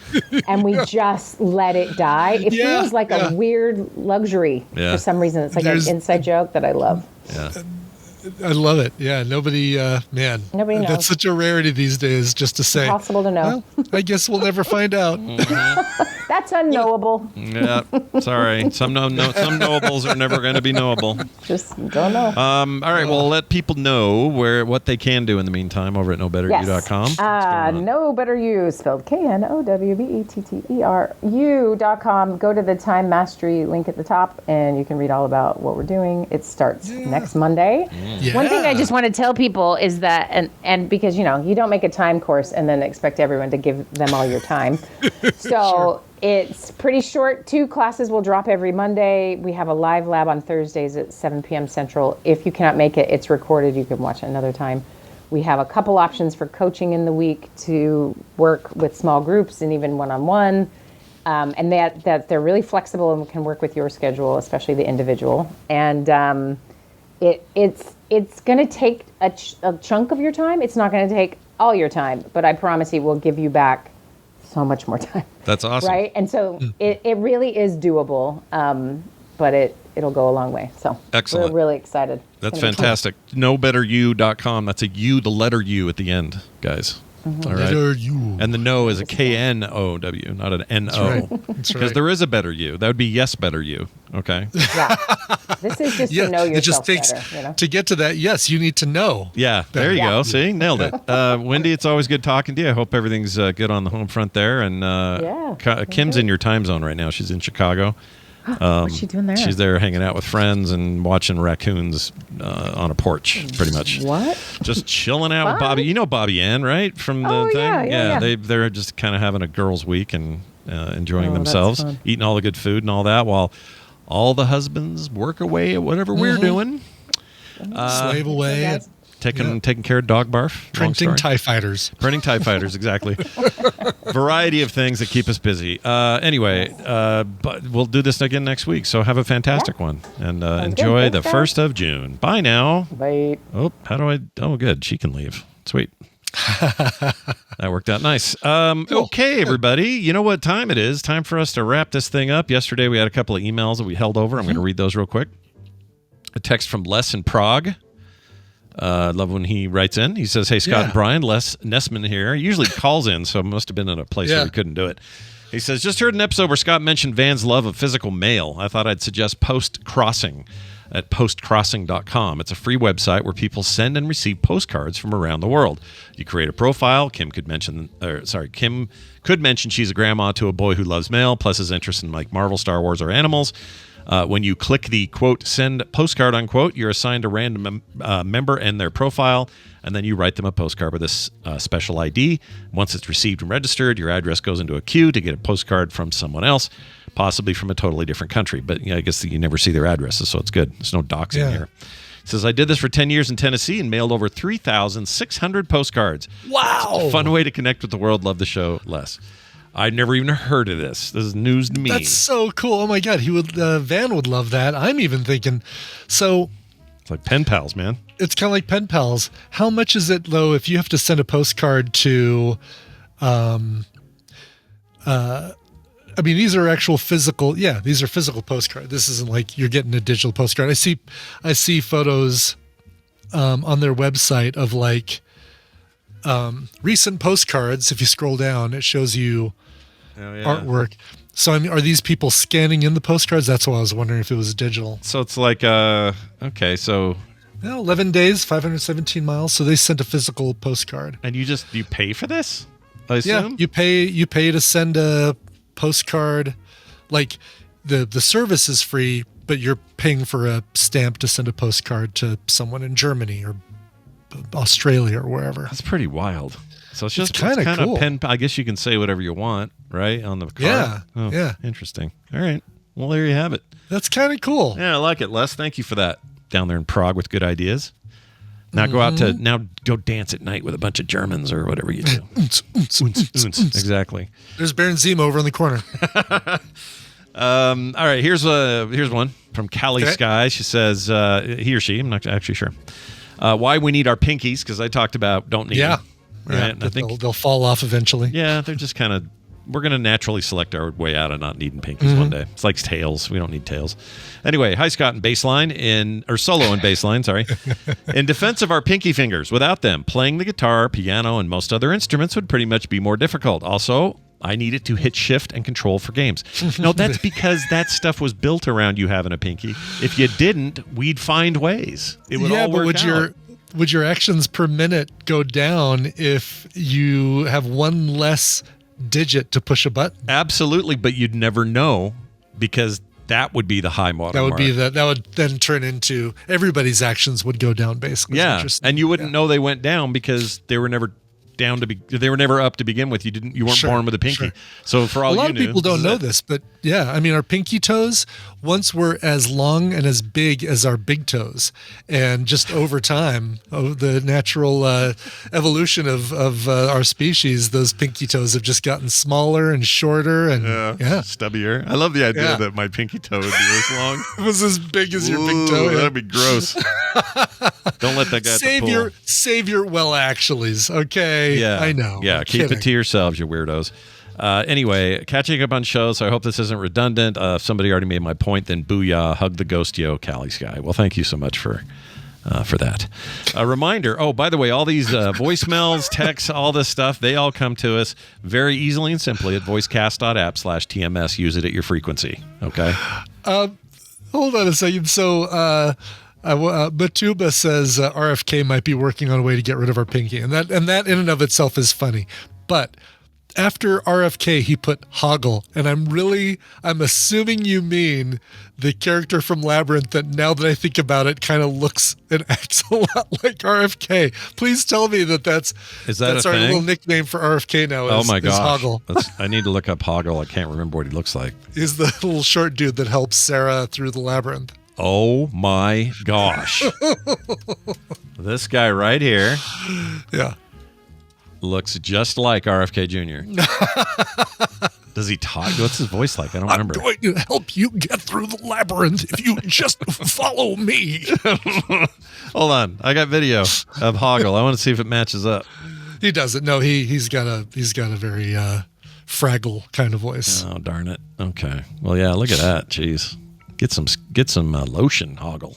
and we just let it die. It feels like a weird luxury for some reason. It's like an inside joke that I love. Yeah. I love it. Yeah, nobody knows. That's such a rarity these days just to say. Impossible to know. Well, I guess we'll never find out. That's unknowable. Yeah, sorry. Some knowables are never going to be knowable. Just don't know. All right, well, let people know what they can do in the meantime over at knowbetteryou.com. Know Better You, spelled KNOWBETTERU.com. Go to the Time Mastery link at the top, and you can read all about what we're doing. It starts next Monday. Yeah. One thing I just want to tell people is that, and because, you don't make a time course and then expect everyone to give them all your time. So it's pretty short. 2 classes will drop every Monday. We have a live lab on Thursdays at 7 p.m. Central. If you cannot make it, it's recorded. You can watch it another time. We have a couple options for coaching in the week to work with small groups and even one-on-one. And that they're really flexible and can work with your schedule, especially the individual. And it's going to take a chunk of your time. It's not going to take all your time, but I promise you we'll give you back so much more time. That's awesome. Right? And so it really is doable, but it'll go a long way. So excellent. We're really excited. That's fantastic. Knowbetteryou.com. That's a U, the letter U at the end, guys. Mm-hmm. All right. Letter U. And the no is a KNOW, not an NO. That's right. Because there is a better you. That would be yes, better you. Okay. Yeah. This is just to know yourself it just takes better. to get to that. Yes, you need to know. Yeah. There you go. See, nailed it. Wendi, it's always good talking to you. I hope everything's good on the home front there. And Kim's in your time zone right now. She's in Chicago. What's she doing there? She's there hanging out with friends and watching raccoons on a porch, pretty much. What? Just chilling out with Bobby. You know Bobby Ann, right? From the thing? Yeah. They're just kind of having a girls' week and enjoying themselves, eating all the good food and all that, while all the husbands work away at whatever we're doing. Slave away. Taking care of dog barf. Printing TIE fighters. Printing TIE fighters, exactly. Variety of things that keep us busy. Anyway, but we'll do this again next week. So have a fantastic one. And enjoy the 1st of June. Bye now. Bye. Oh, oh, good. She can leave. Sweet. That worked out nice. Okay, everybody. You know what time it is? Time for us to wrap this thing up. Yesterday, we had a couple of emails that we held over. I'm going to read those real quick. A text from Les in Prague. Love when he writes in. He says, hey, Scott and Brian, Les Nessman here. He usually calls in, so must have been in a place where we couldn't do it. He says, just heard an episode where Scott mentioned Van's love of physical mail. I thought I'd suggest Post Crossing at postcrossing.com. It's a free website where people send and receive postcards from around the world. You create a profile. Kim could mention she's a grandma to a boy who loves mail, plus his interest in like Marvel, Star Wars, or animals. When you click the, quote, send postcard, unquote, you're assigned a random member and their profile, and then you write them a postcard with this special ID. Once it's received and registered, your address goes into a queue to get a postcard from someone else, possibly from a totally different country. But I guess you never see their addresses, so it's good. There's no doxing here. It says, I did this for 10 years in Tennessee and mailed over 3,600 postcards. Wow. It's a fun way to connect with the world. Love the show, Les. I'd never even heard of this. This is news to me. That's so cool. Oh my God. Van would love that. I'm even thinking, so. It's like pen pals, man. It's kind of like pen pals. How much is it though, if you have to send a postcard to, these are actual physical. Yeah. These are physical postcards. This isn't like you're getting a digital postcard. I see photos, on their website of like, recent postcards. If you scroll down, it shows you artwork. So, I mean, are these people scanning in the postcards? That's why I was wondering if it was digital. So it's like, okay, so... 11 days, 517 miles. So they sent a physical postcard. And you pay for this? I assume? Yeah, you pay to send a postcard. Like, the service is free, but you're paying for a stamp to send a postcard to someone in Germany or Australia or wherever. That's pretty wild. So it's just kind of cool. pen. I guess you can say whatever you want, right, on the card. Yeah, oh, yeah. Interesting. All right. Well, there you have it. That's kind of cool. Yeah, I like it, Les. Thank you for that. Down there in Prague with good ideas. Now go dance at night with a bunch of Germans or whatever you do. Exactly. There's Baron Zemo over in the corner. All right, here's one from Callie Sky. She says, he or she, I'm not actually sure, why we need our pinkies, because I talked about don't need them. Right? Yeah, I think they'll fall off eventually. Yeah, they're just kind of, we're going to naturally select our way out of not needing pinkies one day. It's like tails. We don't need tails. Anyway, hi, Scott and bassline solo and bassline, sorry. In defense of our pinky fingers, without them, playing the guitar, piano, and most other instruments would pretty much be more difficult. Also, I needed to hit shift and control for games. No, that's because that stuff was built around you having a pinky. If you didn't, we'd find ways. It would all work out. Would your actions per minute go down if you have one less digit to push a button? Absolutely, but you'd never know, because that would be the high water mark. That would then turn into everybody's actions would go down, basically. Yeah, and you wouldn't know they went down because they were never they were never up to begin with. You weren't born with a pinky. So for all a lot of people don't know this, but yeah, I mean, our pinky toes once were as long and as big as our big toes, and just over time, the natural evolution of our species, those pinky toes have just gotten smaller and shorter and stubbier. I love the idea that my pinky toe would be this long. It was as big as your big toe. Yeah. That'd be gross. Don't let that guy save your well actuallys. Okay. Yeah, I know. Yeah, I'm keep kidding. it to yourselves, you weirdos. Anyway, catching up on shows. So I hope this isn't redundant. If somebody already made my point, then booyah, hug the ghost, yo, Callie Sky. Well, thank you so much for that. A reminder. Oh, by the way, all these voicemails, texts, all this stuff, they all come to us very easily and simply at voicecast.app/TMS. Use it at your frequency. Okay. Hold on a second. So. Batuba says RFK might be working on a way to get rid of our pinky, and that in and of itself is funny. But after RFK, he put Hoggle, and I'm assuming you mean the character from Labyrinth that, now that I think about it, kind of looks and acts a lot like RFK. Please tell me that's our thing? Little nickname for RFK now. Oh my gosh, Hoggle. I need to look up Hoggle. I can't remember what he looks like. He's the little short dude that helps Sarah through the labyrinth. Oh my gosh. This guy right here. Yeah. Looks just like RFK Jr. Does he talk? What's his voice like? I don't remember. I'm going to help you get through the labyrinth if you just follow me. Hold on. I got video of Hoggle. I want to see if it matches up. He doesn't. No, he's got a very Fraggle kind of voice. Oh, darn it. Okay. Well, yeah, look at that. Jeez. Get some lotion, Hoggle.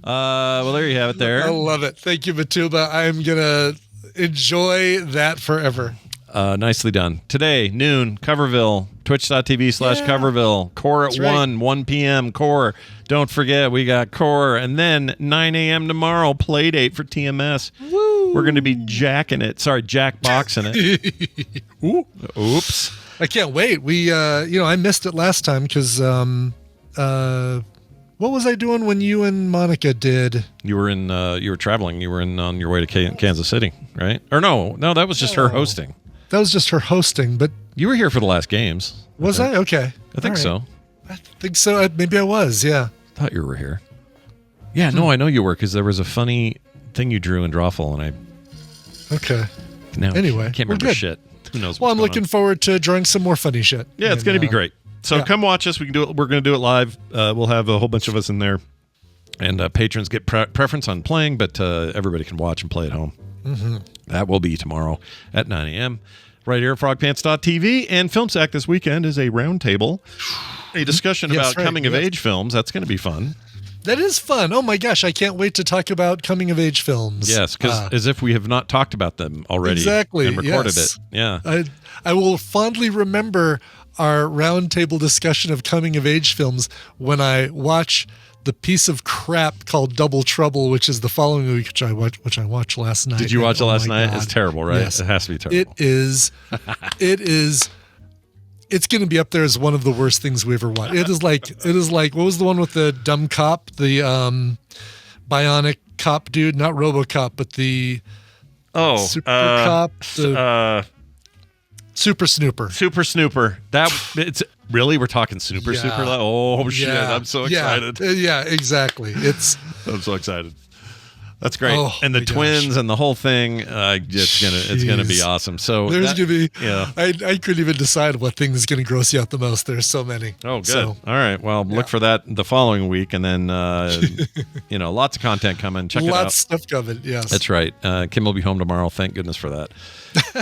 Well, there you have it there. I love it. Thank you, Batuba. I'm going to enjoy that forever. Nicely done. Today, noon, Coverville, twitch.tv/Coverville, Core at 1 p.m. Core. Don't forget, we got Core. And then 9 a.m. tomorrow, Playdate for TMS. Woo. We're going to be jackboxing it. Oops. I can't wait. I missed it last time because what was I doing when you and Monica did? You were traveling. You were on your way to Kansas City, right? Or no, that was just her hosting. That was just her hosting, but you were here for the last games. Was I? Okay. I think so. I think so. Maybe I was. Yeah. Thought you were here. Yeah. No, I know you were, because there was a funny thing you drew in Drawful, and I. Okay. Now, anyway, I can't remember shit. Who knows? Well, I'm looking forward to drawing some more funny shit. Yeah, it's going to be great. So come watch us. We can do it. We're going to do it live. We'll have a whole bunch of us in there, and patrons get preference on playing, but everybody can watch and play at home. Mm-hmm. That will be tomorrow at 9 a.m. right here at frogpants.tv. And FilmSack this weekend is a roundtable, a discussion about coming of age films. That's going to be fun. That is fun. Oh my gosh, I can't wait to talk about coming of age films. Yes, because as if we have not talked about them already. Exactly. And recorded yes. it. Yeah. I will fondly remember our roundtable discussion of coming of age films when I watch the piece of crap called Double Trouble, which is the following week, which I watched last night. Did you watch it last night? God. It's terrible, right? Yes. It has to be terrible. It is. It's going to be up there as one of the worst things we ever watched. It is like, what was the one with the dumb cop, the bionic cop dude, not RoboCop, but the super cop, the Super Snooper. Super Snooper. It's really, we're talking Super. Oh shit! I'm so excited. Yeah, exactly. I'm so excited. That's great. Oh, and the my twins gosh. and the whole thing, it's gonna be awesome. So there's gonna be. Yeah. I couldn't even decide what thing is gonna gross you out the most. There's so many. Oh, good. So, all right. Well, look for that the following week, and then lots of content coming. Check it out. Lots of stuff coming. Yes, that's right. Kim will be home tomorrow. Thank goodness for that.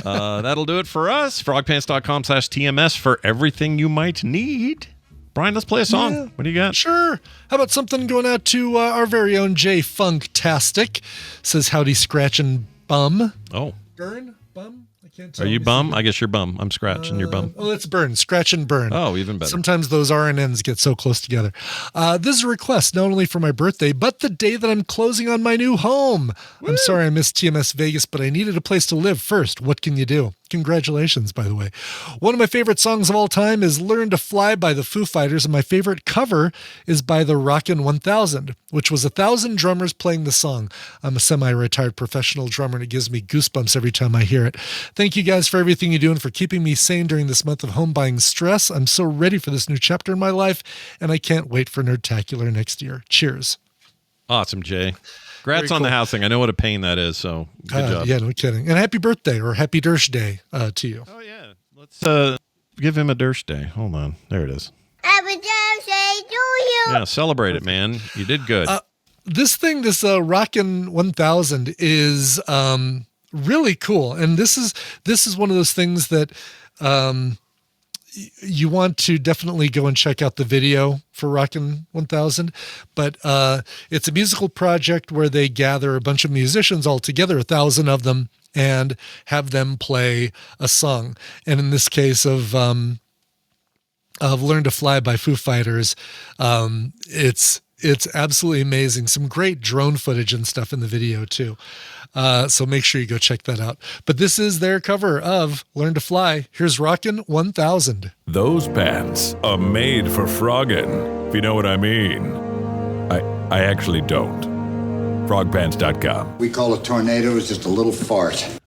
That'll do it for us. Frogpants.com/TMS for everything you might need. Brian, let's play a song. Yeah, what do you got? Sure. How about something going out to our very own Jay Funktastic? Says howdy, scratching bum. Oh. Burn? Bum? I can't tell. Are you bum? I guess you're bum. I'm scratching your bum. Oh, it's burn. Scratch and burn. Oh, even better. Sometimes those R and N's get so close together. This is a request not only for my birthday, but the day that I'm closing on my new home. Woo! I'm sorry I missed TMS Vegas, but I needed a place to live first. What can you do? Congratulations, by the way. One of my favorite songs of all time is Learn to Fly by the Foo Fighters, and my favorite cover is by the Rockin' 1000, which was 1,000 drummers playing the song. I'm a semi-retired professional drummer, and it gives me goosebumps every time I hear it. Thank you guys for everything you do and for keeping me sane during this month of home buying stress. I'm so ready for this new chapter in my life, and I can't wait for Nerdtacular next year. Cheers. Awesome, Jay. Congrats on the housing. I know what a pain that is, so good job. Yeah, no kidding. And happy birthday or happy Dersh Day to you. Oh, yeah. Let's give him a Dersh Day. Hold on. There it is. Happy birthday to you. Yeah, celebrate it, man. You did good. This Rockin' 1000 is really cool. And this is one of those things that you want to definitely go and check out the video for Rockin' 1000, but it's a musical project where they gather a bunch of musicians all together, 1,000 of them, and have them play a song. And in this case of Learn to Fly by Foo Fighters, it's absolutely amazing. Some great drone footage and stuff in the video too. So make sure you go check that out. But this is their cover of Learn to Fly. Here's Rockin' 1000. Those pants are made for frogging, if you know what I mean. I actually don't. Frogpants.com. We call a tornado just a little fart.